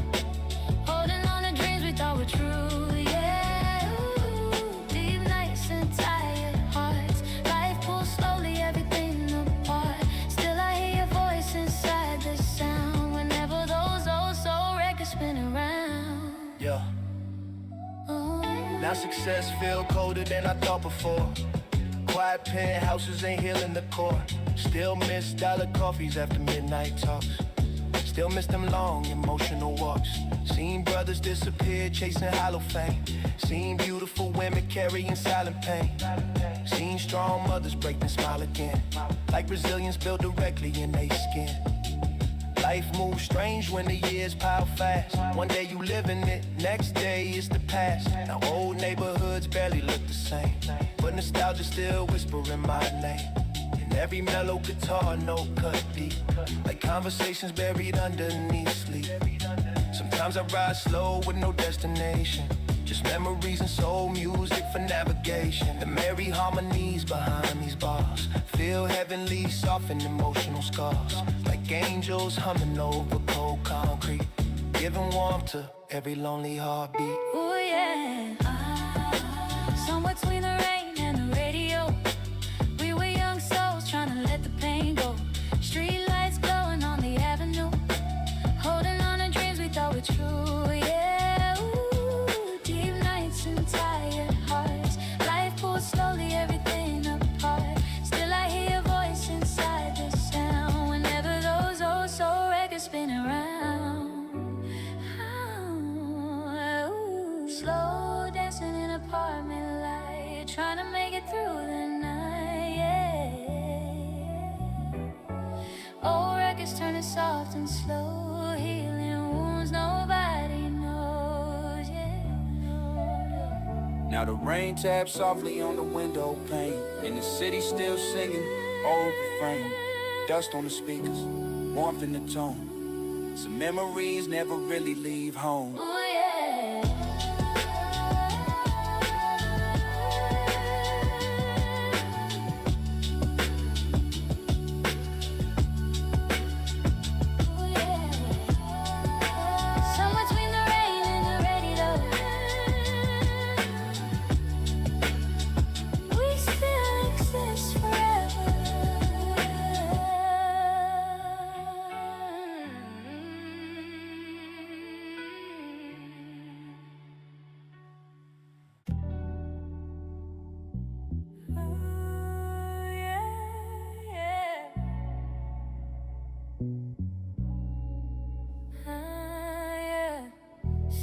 holding on to dreams we thought were true. Yeah, ooh, deep nights and tired hearts. Life pulls slowly everything apart. Still I hear your voice inside the sound whenever those old soul records spin around. Yeah. Now success feel colder than I thought before. Quiet penthouses ain't healing the core. Still miss dollar coffees after midnight talks. Still miss them long emotional walks. Seen brothers disappear chasing hollow fame. Seen beautiful women carrying silent pain. Seen strong mothers break and smile again, like Brazilians built directly in their skin. Life moves strange when the years pile fast. One day you live in it, next day it's the past. Now old neighborhoods barely look the same, but nostalgia still whispering my name. And every mellow guitar note cut deep, like conversations buried underneath sleep. Sometimes I ride slow with no destination, just memories and soul music for navigation. The merry harmonies behind these bars feel heavenly, soften emotional scars, like angels humming over cold concrete, giving warmth to every lonely heartbeat. Ooh yeah, somewhere between the rain and the radio. We were young souls trying to let the pain go. Street lights glowing on the avenue, holding on to dreams we thought were true. Yeah, ooh, deep nights and tired hearts. Life pulls slowly everything apart. Still I hear your voice inside the sound whenever those old soul records spin around. Oh, slow dancing in apartment light, trying to make it through the night. Yeah. Old records turning soft and slow, healing wounds nobody knows. Yeah. Now the rain taps softly on the window pane, and the city still singing old refrain. Dust on the speakers, warmth in the tone. Some memories never really leave home. Oh yeah. Oh yeah. Somewhere between the rain and the radio. We still exist forever.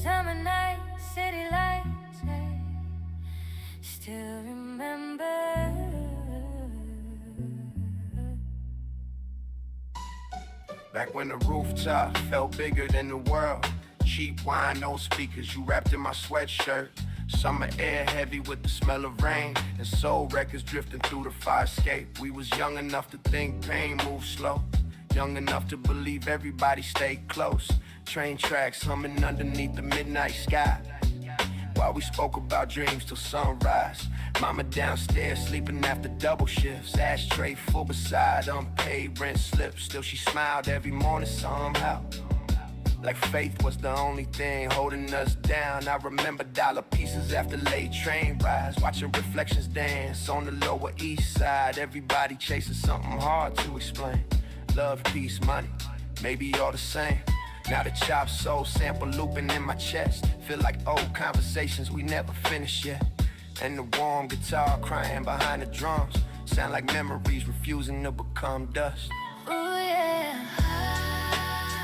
Summer night, city lights, hey, still remember. Back when the rooftop felt bigger than the world. Cheap wine, no speakers, you wrapped in my sweatshirt. Summer air heavy with the smell of rain, and soul records drifting through the fire escape. We was young enough to think pain moves slow, young enough to believe everybody stayed close. Train tracks humming underneath the midnight sky, while we spoke about dreams till sunrise. Mama downstairs sleeping after double shifts, ashtray full beside unpaid rent slips. Still she smiled every morning somehow, like faith was the only thing holding us down. I remember dollar pieces after late train rides, watching reflections dance on the Lower East Side. Everybody chasing something hard to explain. Love, peace, money, maybe all the same. Now the chop soul sample looping in my chest, feel like old conversations we never finished yet. And the warm guitar crying behind the drums sound like memories refusing to become dust. Ooh yeah,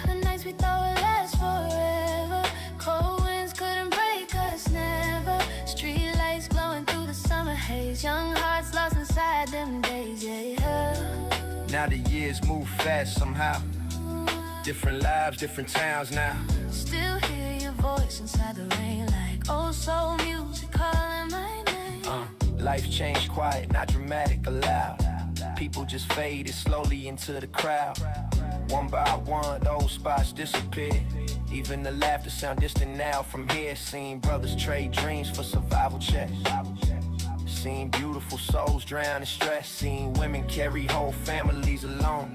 the nights we thought would last forever. Cold winds couldn't break us, never. Street lights glowing through the Now the years move fast somehow. Different lives, different towns now. Still hear your voice inside the rain like old soul music calling my name. Life changed quiet, not dramatic or loud. People just faded slowly into the crowd. One by one, those spots disappeared. Even the laughter sound distant now from here. Seen brothers trade dreams for survival checks. Seen beautiful souls drown in stress. Seen women carry whole families alone.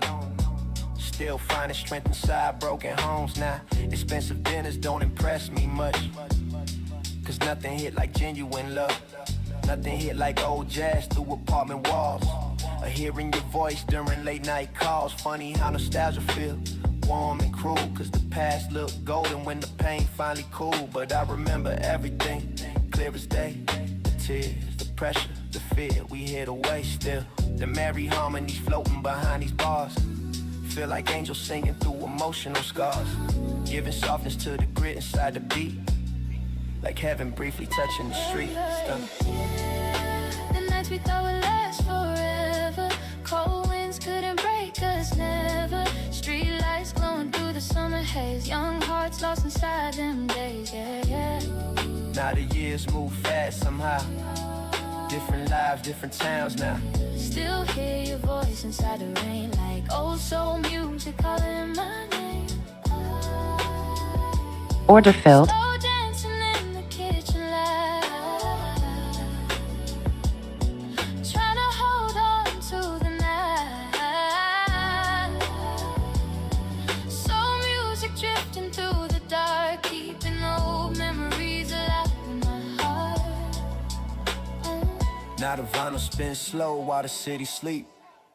Still finding strength inside broken homes now. Expensive dinners don't impress me much, cause nothing hit like genuine love. Nothing hit like old jazz through apartment walls, or hearing your voice during late night calls. Funny how nostalgia feels warm and cruel, cause the past looked golden when the pain finally cooled. But I remember everything clear as day. The tears, the pressure, the fear, we hid away still. The merry harmonies floating behind these bars. Feel like angels singing through emotional scars, giving softness to the grit inside the beat, like heaven briefly touching the street. The nights we thought would last forever. Cold winds couldn't break us, never. Street lights glowing through the summer haze. Young hearts lost inside them days, yeah, yeah. Now the years move fast somehow. Different lives, different towns now. Still hear your voice inside the rain like old soul music calling my name. Order filled. Slow dancing in the kitchen light, trying to hold on to the night. Soul music drifting through the dark, keeping old memories alive in my heart. Now the vinyl spins slow while the city sleep,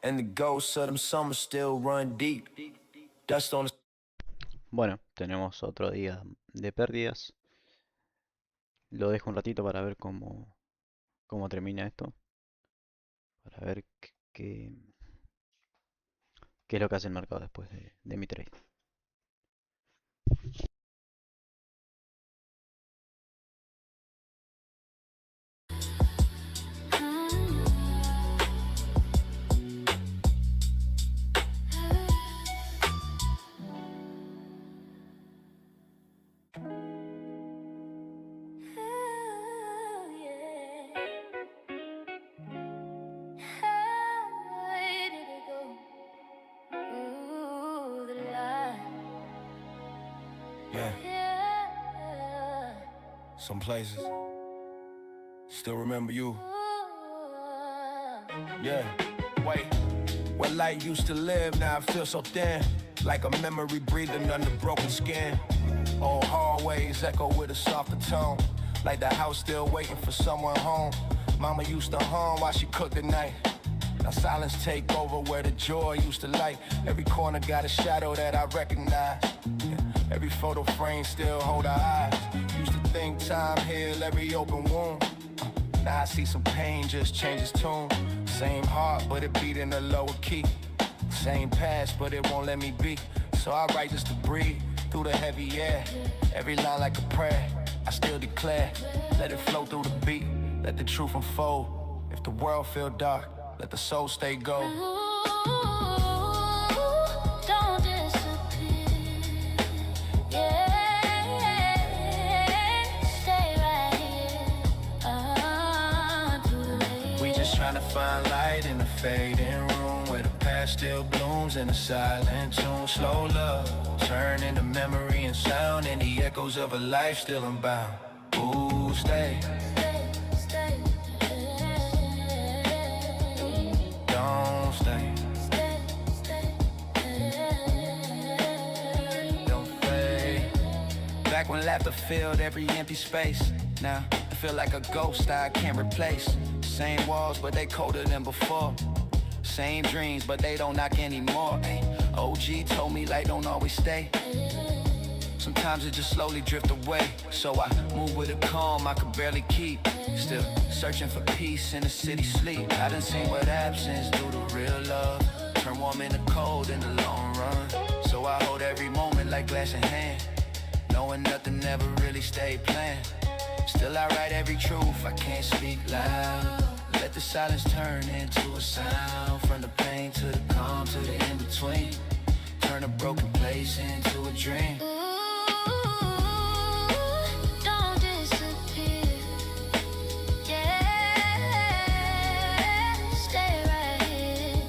and the ghosts of them summers still run deep. Dust on the... Bueno, tenemos otro día de pérdidas. Lo dejo un ratito para ver cómo termina esto. Para ver qué es lo que hace el mercado después de mi trade. Some places still remember you. Yeah, wait. Where light used to live, now I feel so thin, like a memory breathing under broken skin. Old hallways echo with a softer tone, like the house still waiting for someone home. Mama used to hum while she cooked at night. Now silence take over where the joy used to light. Every corner got a shadow that I recognize. Every photo frame still hold our eyes. Used to think time heal every open wound. Now I see some pain just change its tune. Same heart, but it beat in a lower key. Same past, but it won't let me be. So I write just to breathe through the heavy air. Every line like a prayer, I still declare. Let it flow through the beat, let the truth unfold. If the world feel dark, let the soul stay gold. Don't disappear, yeah. Stay right here, to the late. We just tryna find light in the fading room, where the past still blooms in a silent tune. Slow love, turn into memory and sound, and the echoes of a life still unbound. Ooh, stay. Don't stay. Don't fade. Back when laughter filled every empty space, now I feel like a ghost I can't replace. Same walls, but they colder than before. Same dreams, but they don't knock anymore. OG told me light don't always stay. Sometimes it just slowly drift away. So I move with a calm I could barely keep. Still searching for peace in the city sleep. I done seen what absence do to real love. Turn warm into cold in the long run. So I hold every moment like glass in hand, knowing nothing ever really stayed planned. Still I write every truth, I can't speak loud. Let let the silence turn into a sound. From the pain to the calm to the in-between. Turn a broken place into a dream. Don't disappear. Yeah, stay right here.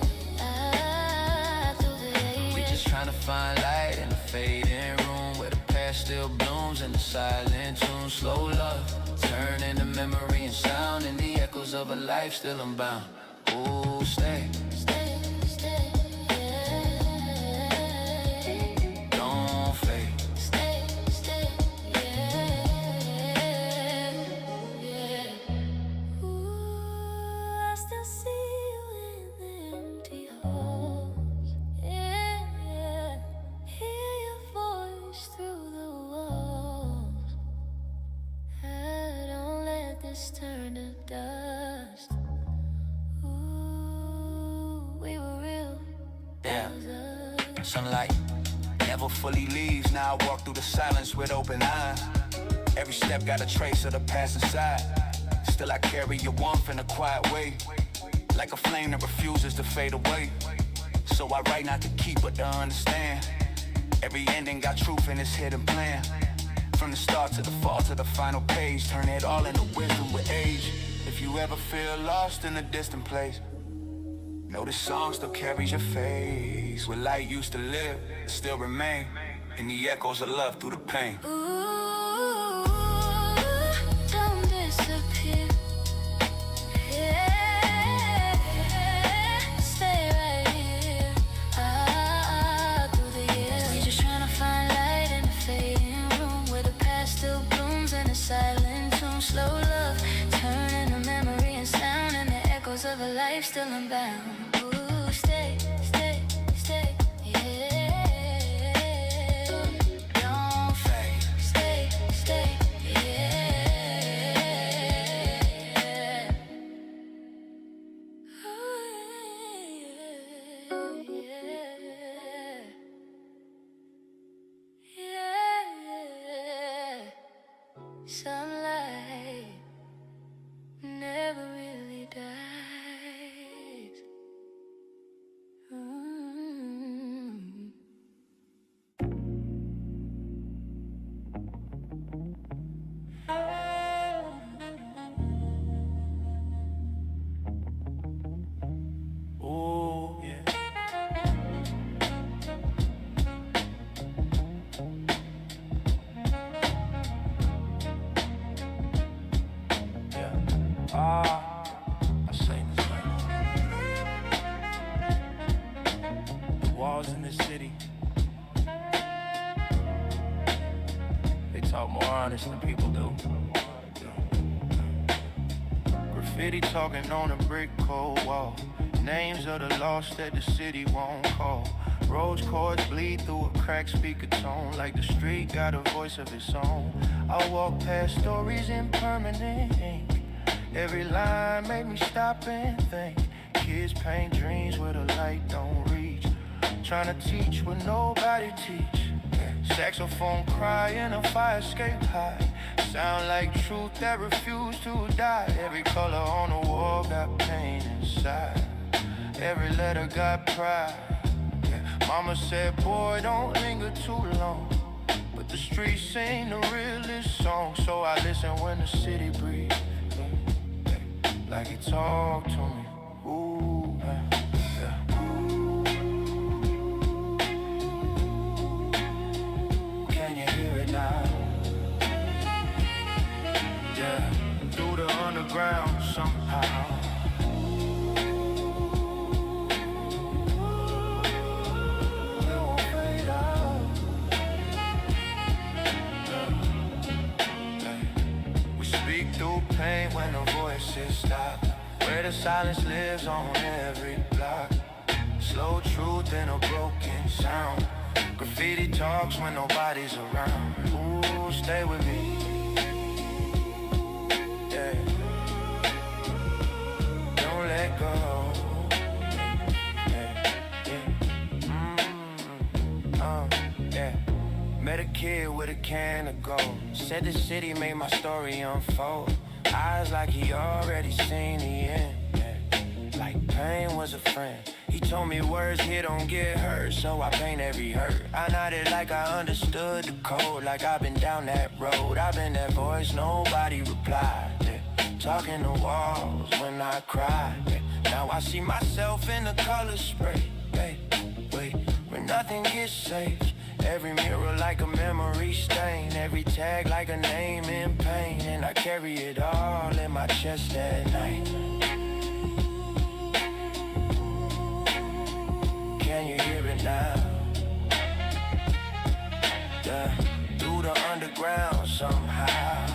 Through the years. We just tryna find light in the fading room, where the past still blooms in the silent tune. Slow love, turn into memory and sound, and the echoes of a life still unbound. Ooh, stay. Stay, stay, yeah. Don't fade. Stay, stay, yeah, yeah. Ooh, I still see you in the empty halls. Yeah, yeah. Hear your voice through the walls. Don't let this turn to dust. Ooh, we were real. Yeah. That was us. Sunlight never fully leaves. Now I walk through the silence with open eyes. Every step got a trace of the past inside. Still I carry your warmth in a quiet way, like a flame that refuses to fade away. So I write not to keep but to understand. Every ending got truth in its hidden plan. From the start to the fall to the final page, turn it all into wisdom with age. If you ever feel lost in a distant place, know this song still carries your face. Where light used to live, it still remain in the echoes of love through the pain. Ooh, don't disappear. Yeah, stay right here. Through the years, we just tryna find light in the fading room, where the past still blooms in a silent tune. Slow love, turn into memory and sound, and the echoes of a life still unbound. Ooh, stay, stay, stay, yeah. Don't fade. Stay, stay, yeah. Oh, yeah, yeah. Sunlight never really dies. Mm. Ooh, yeah. Yeah. I say this right. The walls in the city, they talk more honest than people do. Graffiti talking on a brick cold wall. Names of the lost that the city won't call. Rose chords bleed through a cracked speaker tone, like the street got a voice of its own. I walk past stories in permanent ink. Every line made me stop and think. Kids paint dreams where the light don't reach. Trying to teach what nobody teach. Saxophone crying, a fire escape high. Sound like truth that refused to die. Every color on the wall got pain inside. Every letter got pride. Yeah. Mama said, boy, don't linger too long. But the streets sing the realest song. So I listen when the city breathes. Like he talked to me. Ooh, yeah. Can you hear it now? Yeah, through the underground somehow. It won't fade out. Yeah. We speak through pain when the voices stop. Where the silence lives on every block. Slow truth in a broken sound. Graffiti talks when nobody's around. Ooh, stay with me. Yeah. Don't let go. Yeah, yeah. Yeah. Met a kid with a can of gold. Said the city made my story unfold. Eyes like he already seen the end. pain was a friend. He told me words here don't get hurt, so I paint every hurt. I nodded like I understood the code, like I've been down that road. I've been that voice, nobody replied. Yeah. Talking to walls when I cried. Yeah. Now I see myself in the color spray. Hey, wait, when nothing gets saved. Every mirror like a memory stain. Every tag like a name in pain. And I carry it all in my chest at night. Can you hear it now? Yeah, through the underground somehow.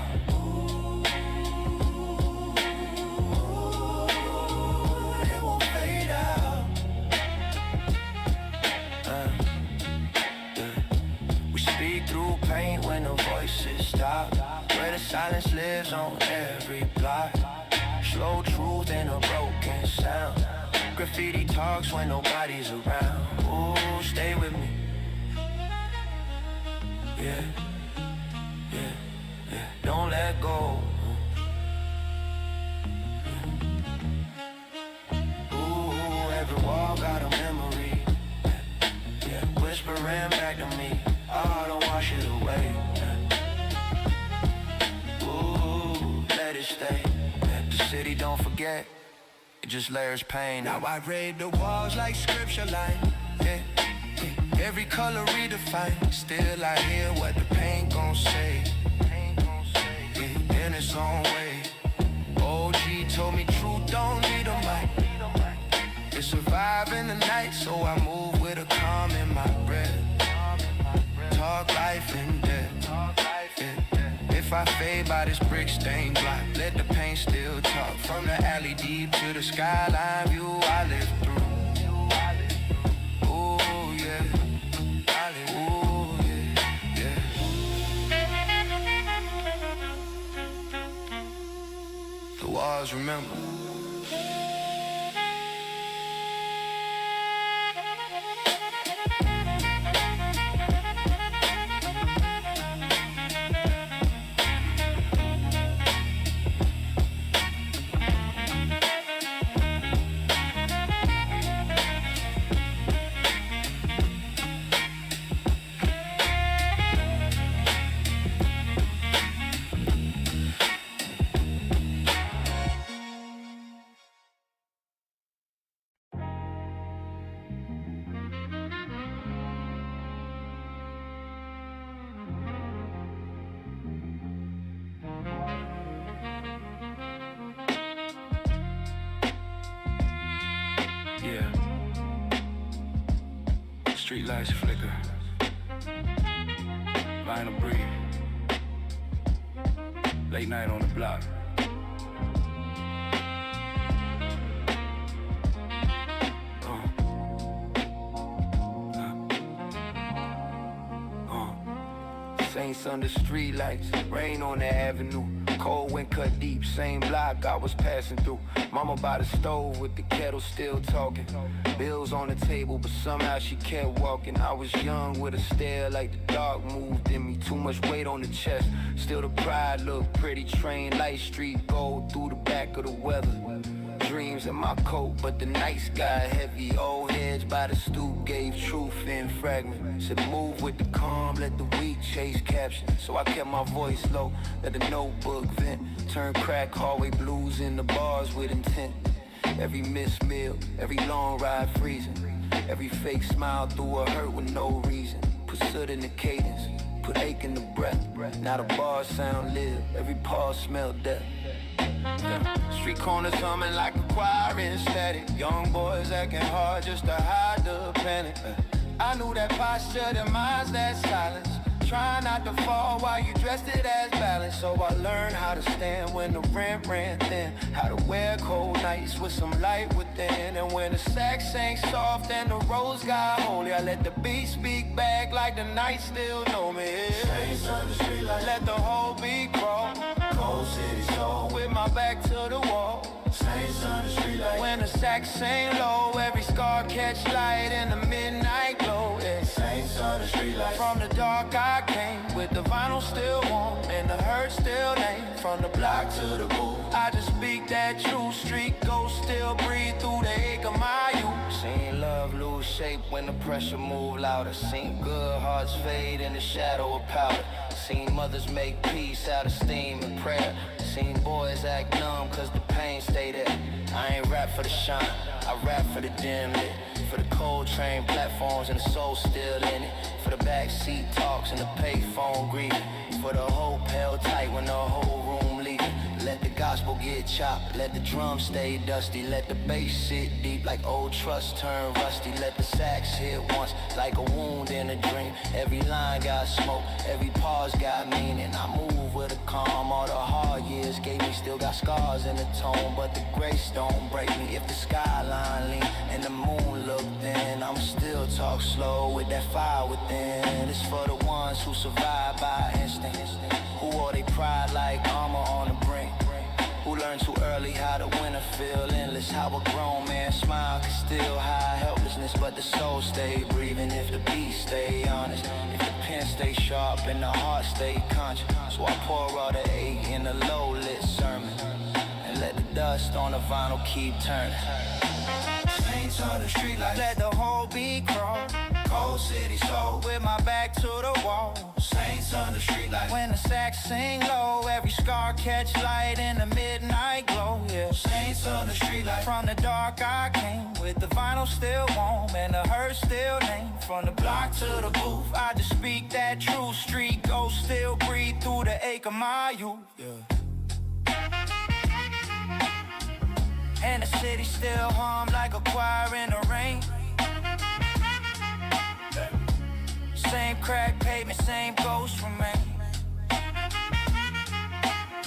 It won't fade out. Yeah. We speak through pain when the voices stop. Where the silence lives on every block. Slow truth in a broken sound. Graffiti talks when nobody's around. Ooh, stay with me. Yeah, yeah, yeah. Don't let go. Ooh, every wall got a memory. Yeah, whispering back to me. Oh, don't wash it away. Ooh, let it stay. The city don't forget. It just layers pain. Now I read the walls like scripture line. Yeah, yeah. Every color redefined. Still I hear what the pain gon' say. Yeah, in its own way. OG told me truth don't need a mic. It's surviving the night, so I move with a calm in my breath. Talk life and death. Yeah. If I fade by this brick stained block, let the pain still talk. From the alley deep to the skyline view I live through. Ooh, yeah. Ooh, yeah, yeah. The walls remember. Yeah. Street lights flicker. Vinyl breathe. Late night on the block. Saints under street lights, rain on the avenue. Cold wind cut deep, same block I was passing through. Mama by the stove with the kettle still talking. Bills on the table, but somehow she kept walking. I was young with a stare like the dark moved in me. Too much weight on the chest, still the pride looked pretty. Train light street gold through the back of the weather. Dreams in my coat, but the nights got heavy. Old heads by the stoop gave truth in fragments. Said move with the calm, let the weak chase captions. So I kept my voice low, let the notebook vent. Turn crack hallway blues into bars with intent. Every missed meal, every long ride freezing. Every fake smile through a hurt with no reason. Put soot in the cadence, put ache in the breath. Now the bars sound live, every pause smell death. Street corners humming like a choir in static. Young boys acting hard just to hide the panic. I knew that posture demise that silence. Try not to fall while you dressed it as balance. So I learned how to stand when the rent ran thin. How to wear cold nights with some light within. And when the sax ain't soft and the roads got holy, I let the beat speak back like the night still know me. Let the whole beat grow. Cold city soul with my back to the wall. Saints on the street light. When the sax ain't low, every scar catch light in the midnight glow. Yeah. Saints on the the street lights. From the dark I came, with the vinyl still warm and the hurt still named. From the block to the booth, I just speak that true street ghost still breathe through the ache of my youth. Seen love lose shape when the pressure moved louder. Seen good hearts fade in the shadow of powder. Seen mothers make peace out of steam and prayer. Seen boys act numb cause the pain stay there. I ain't rap for the shine, I rap for the dim lit. For the cold train platforms and the soul still in it. For the backseat talks and the payphone grieving. For the hope held tight when the whole room leaving. Let the gospel get chopped, let the drums stay dusty. Let the bass sit deep like old trust turn rusty. Let the sax hit once like a wound in a dream. Every line got smoke, every pause got meaning. I move with a calm, all the hard years gave me. Still got scars in the tone, but the grace don't break me. If the skyline lean and the moon look thin, I'm still talk slow with that fire within. It's for the ones who survive by instinct, who wore they pride like armor on the brink, who learned too early how the winter feel endless. How a grown man smile can still hide helplessness, but the soul stay breathing if the beat stay honest. If the pen stay sharp and the heart stay conscious. So I pour all the hate in a low lit sermon and let the dust on the vinyl keep turning. Saints on the street lights. Let the whole beat crawl. Cold city soul. With my back to the wall. Saints on the street lights. When the sax sing low, every scar catch light in the midnight glow, yeah. Saints on the street lights. From the dark I came, with the vinyl still warm and the hurt still named. From the block to the booth, I just speak that true street ghost still breathe through the ache of my youth, yeah. And the city still hum like a choir in the rain. Same crack pavement, same ghost remain.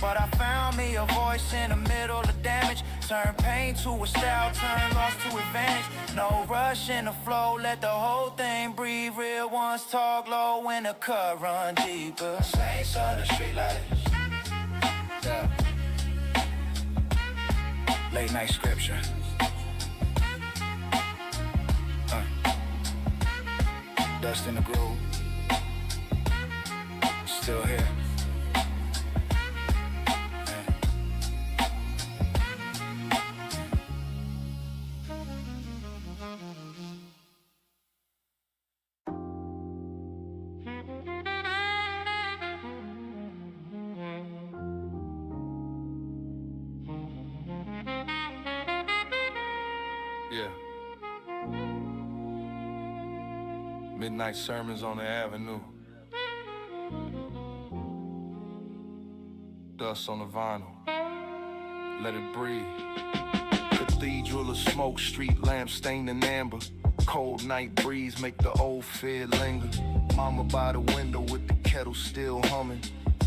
But I found me a voice in the middle of damage. Turn pain to a style, turn loss to advantage. No rush in the flow, let the whole thing breathe. Real ones talk low when the cut run deeper. Saints on the street lights. Yeah. Late night scripture. Dust in the groove. Still here. Yeah. Midnight sermons on the avenue. Dust on the vinyl. Let it breathe. Cathedral of smoke, street lamp stained in amber. Cold night breeze make the old fear linger. Mama by the window with the kettle still humming.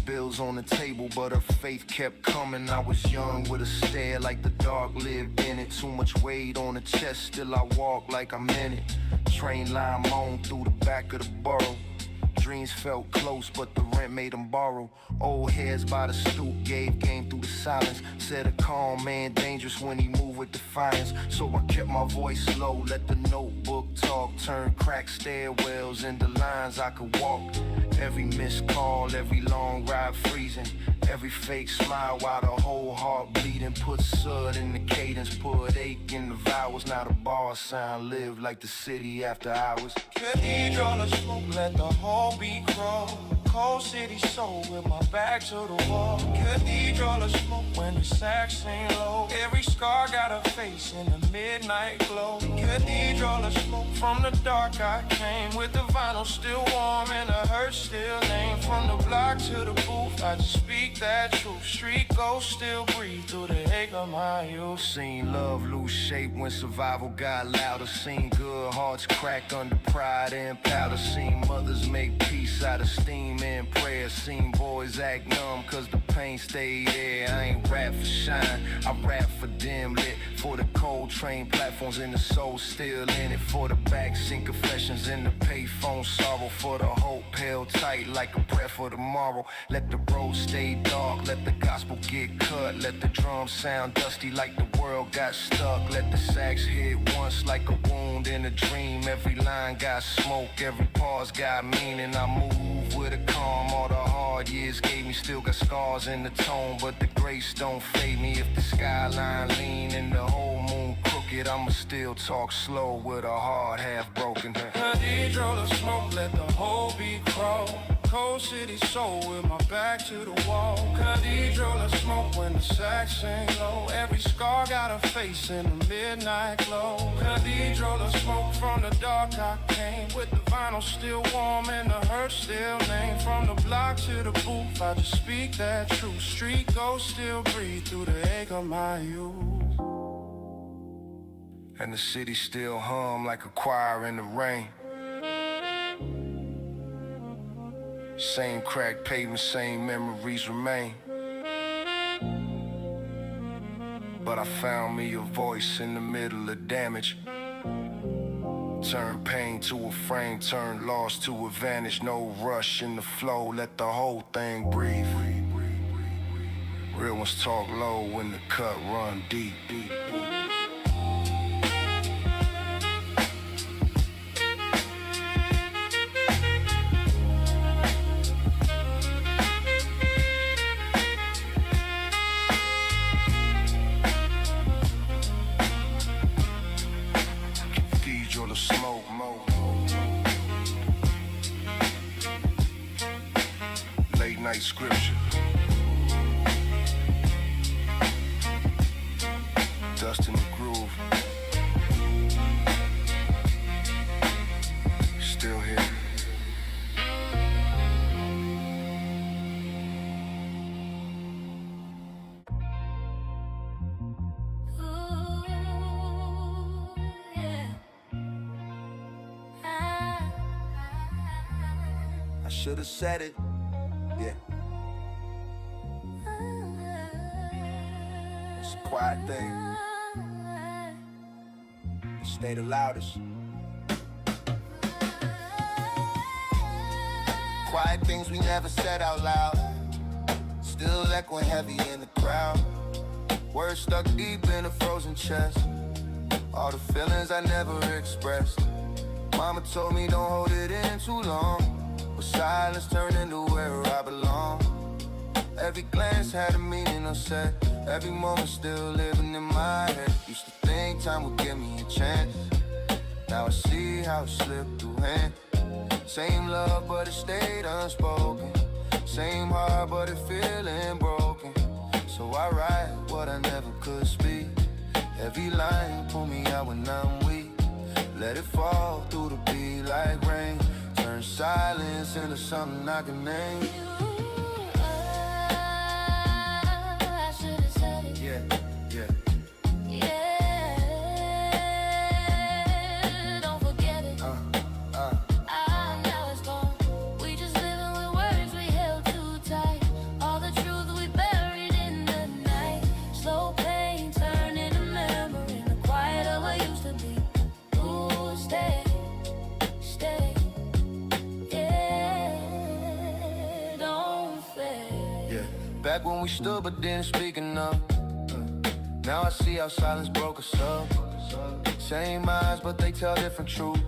Bills on the table, but her faith kept coming. I was young with a stare like the dark lived in it. Too much weight on the chest, still I walk like I'm in it. Train line moaned through the back of the borough. Dreams felt close, but the rent made them borrow. Old heads by the stoop gave game through the silence. Said a calm man dangerous when he moved with defiance. So I kept my voice low, let the notebook talk. Turn crack stairwells into lines I could walk. Every missed call, every long ride freezing. Every fake smile while the whole heart bleeding. Put sud in the cadence, put ache in the vowels. Now the bar sound live like the city after hours. Cathedral of smoke, let the whole beat crawl. Cold city soul with my back to the wall. Cathedral of smoke when the sax sing low. Every scar got a face in the midnight glow. Cathedral of smoke from the dark I came. With the vinyl still warm and the hurt still named. From the block to the booth, I just speak that truth. Street ghosts still breathe through the ache of my youth. Seen love lose shape when survival got louder. Seen good hearts crack under pride and powder. Seen mothers make peace out of steam amen prayer. Seen boys act numb cause the pain stayed there. I ain't rap for shine, I rap for dim lit. For the cold train platforms and the soul still in it. For the backseat confessions and the payphone sorrow. For the hope held tight like a prayer for tomorrow. Let the road stay dark, let the gospel get cut. Let the drums sound dusty like the world got stuck. Let the sax hit once like a wound in a dream. Every line got smoke, every pause got meaning. I move with a calm, all the hard years gave me. Still got scars in the tone, but the grace don't fade me. If the skyline lean and the whole moon crooked, I'ma still talk slow with a heart half broken. Cathedral of smoke, let the whole beat crawl. Cold city soul with my back to the wall. Cathedral of smoke when the sax sing low. Every scar got a face in the midnight glow. Cathedral of smoke from the dark I came. With the vinyl still warm and the hurt still named. From the block to the booth, I just speak that truth. Street ghosts still breathe through the ache of my youth. And the city still hum like a choir in the rain. Same cracked pavement, same memories remain. But I found me a voice in the middle of damage. Turn pain to a frame, turn loss to advantage. No rush in the flow, let the whole thing breathe. Real ones talk low when the cut run deep. Smoke, late night scripture, dust in the groove, still here. Should've said it, yeah. It's a quiet thing. Stay the loudest. Quiet things we never said out loud, still echoing heavy in the crowd. Words stuck deep in a frozen chest. All the feelings I never expressed. Mama told me don't hold it in too long. Silence turned into where I belong. Every glance had a meaning unsaid. Every moment still living in my head. Used to think time would give me a chance. Now I see how it slipped through hand. Same love but it stayed unspoken. Same heart but it feeling broken. So I write what I never could speak. Every line pull me out when I'm weak. Let it fall through the beat like rain. Turn silence into something I can name. I should've said it. Yeah. Yeah, don't forget it. Now it's gone. We just living with words we held too tight. All the truth we buried in the night. Slow pain turn into memory. In the quiet of what used to be. Ooh, stay. Back when we stood but didn't speak enough. Now I see how silence broke us up. Same eyes but they tell different truth.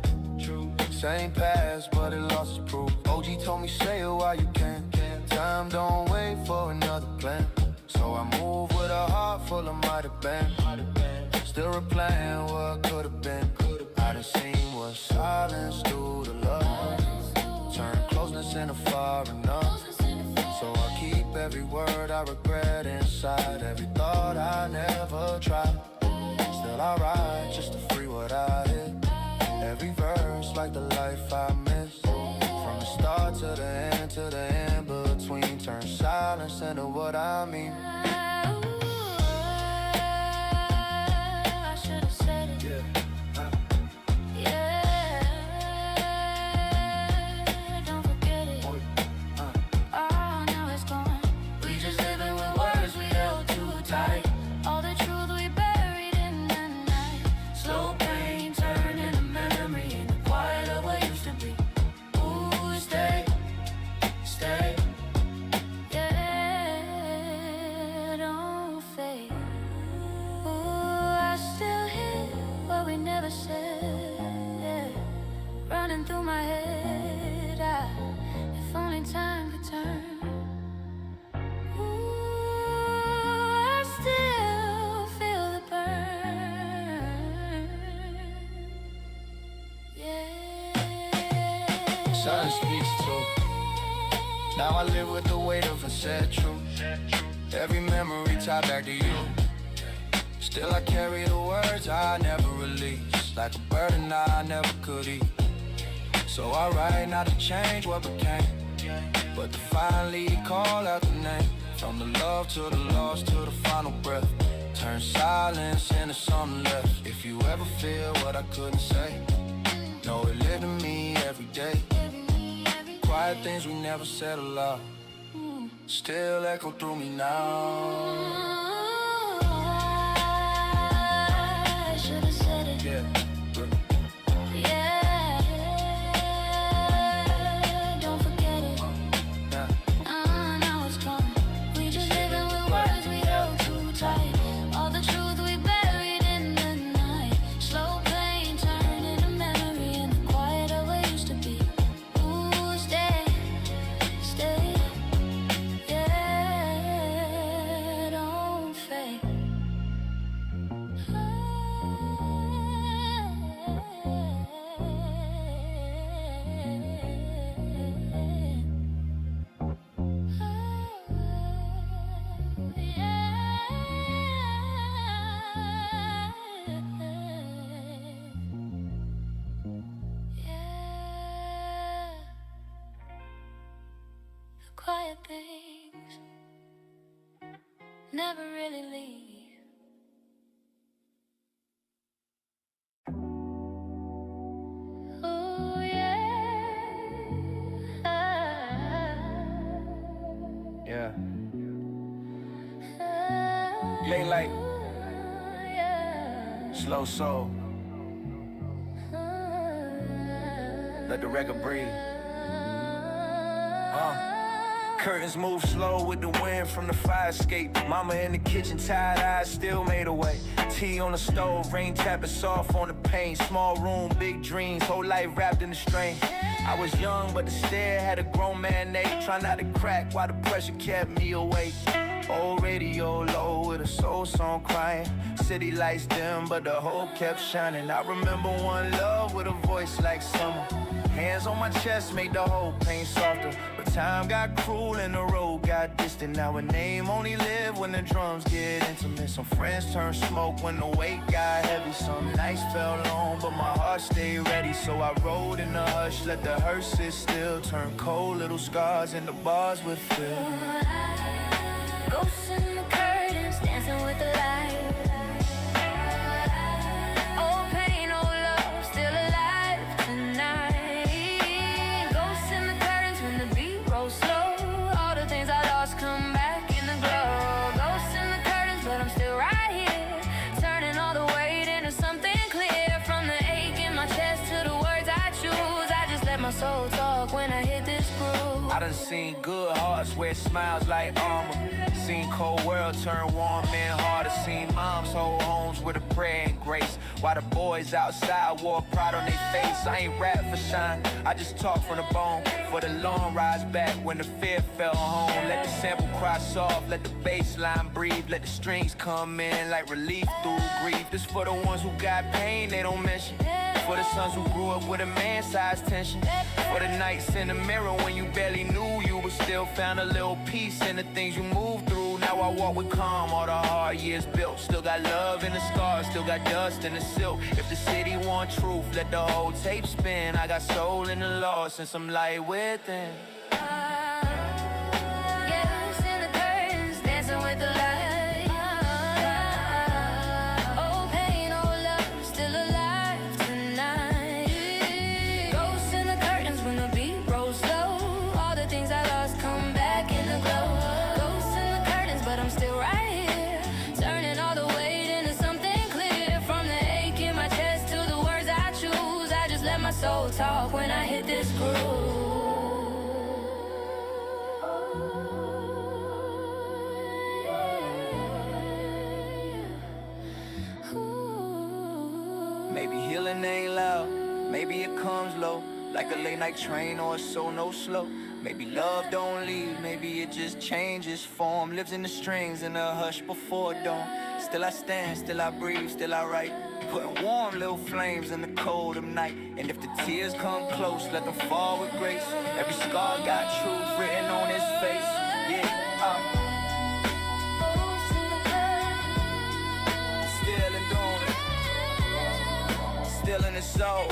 Same past but it lost its proof. OG told me say it while you can. Time don't wait for another plan. So I move with a heart full of might have been. Still replaying what could have been. I done seen what silence do to love. Turn closeness into far enough. So I keep every word I regret inside. Every thought I never tried. Still I ride just to free what I hid. Every verse like the life I missed. From the start to the end between. Turn silence into what I mean. I should've said it. Yeah, don't forget it. sun speaks to. Now I live with the weight of a sad truth. Every memory tied back to you. Still I carry the words I never release, like a burden I never could eat. So I write not to change what became, but to finally call out the name. From the love to the loss to the final breath, turn silence into something left. If you ever feel what I couldn't say, know it lived in me every day. Quiet things we never said aloud still echo through me now. I should've said it. Yeah. Yeah. Don't forget it. Now it's gone. We just living with words we held too tight. All the truth we buried in the night. Slow pain turned into memory in the quiet of what used to be. Ooh, stay. Yeah, don't fade. Quiet things never really leave. Oh Yeah. Late light, slow soul. Let the record breathe. Curtains move slow with the wind from the fire escape. Mama in the kitchen, tired eyes, still made a way. Tea on the stove, rain tapping soft on the pane. Small room, big dreams, whole life wrapped in the strain. I was young, but the stare had a grown man ache. Try not to crack while the pressure kept me awake. Old radio low with a soul song crying. City lights dim, but the hope kept shining. I remember one love with a voice like summer. Hands on my chest made the whole pain softer. But time got cruel and the road got distant. Now a name only live when the drums get intimate. Some friends turned smoke when the weight got heavy. Some nights felt long, but my heart stayed ready. So I rode in the hush, let the hurt sit still. Turn cold little scars into bars with feel. Ghosts in the curtains, dancing with the light. Old pain, old love, still alive tonight. Ghosts in the curtains when the beat rolls slow. All the things I lost come back in the glow. Ghosts in the curtains, but I'm still right here. Turning all the weight into something clear. From the ache in my chest to the words I choose. I just let my soul talk when I hit this groove. I done seen good hearts wear smiles like armor. Seen cold world turn warm and harder. Seen moms hold homes with a prayer and grace, while the boys outside wore pride on their face. I ain't rap for shine, I just talk from the bone. For the long rides back when the fear fell home. Let the sample cry soft, let the bass line breathe. Let the strings come in like relief through grief. This for the ones who got pain they don't mention. For the sons who grew up with a man-sized tension. For the nights in the mirror when you barely knew you, but still found a little peace in the things you moved through. Now I walk with calm, all the hard years built. Still got love in the scars, still got dust in the silk. If the city want truth, let the whole tape spin. I got soul in the loss and some light within. Ghosts in the curtains, dancing with the light. Old pain, old love, still alive tonight. Ghosts in the curtains when the beat rolls slow. All the things I lost come back in the glow. Ghosts in the curtains, but I'm still right here. Turning all the weight into something clear. From the ache in my chest to the words I choose. I just let my soul talk when I hit this groove. Maybe healing ain't loud, maybe it comes low, like a late night train or a soul no slow. Maybe love don't leave, maybe it just changes form. Lives in the strings in the hush before dawn. Still I stand, still I breathe, still I write. Putting warm little flames in the cold of night. And if the tears come close, let them fall with grace. Every scar got truth written on his face. Yeah, still in doing it. Still in his soul.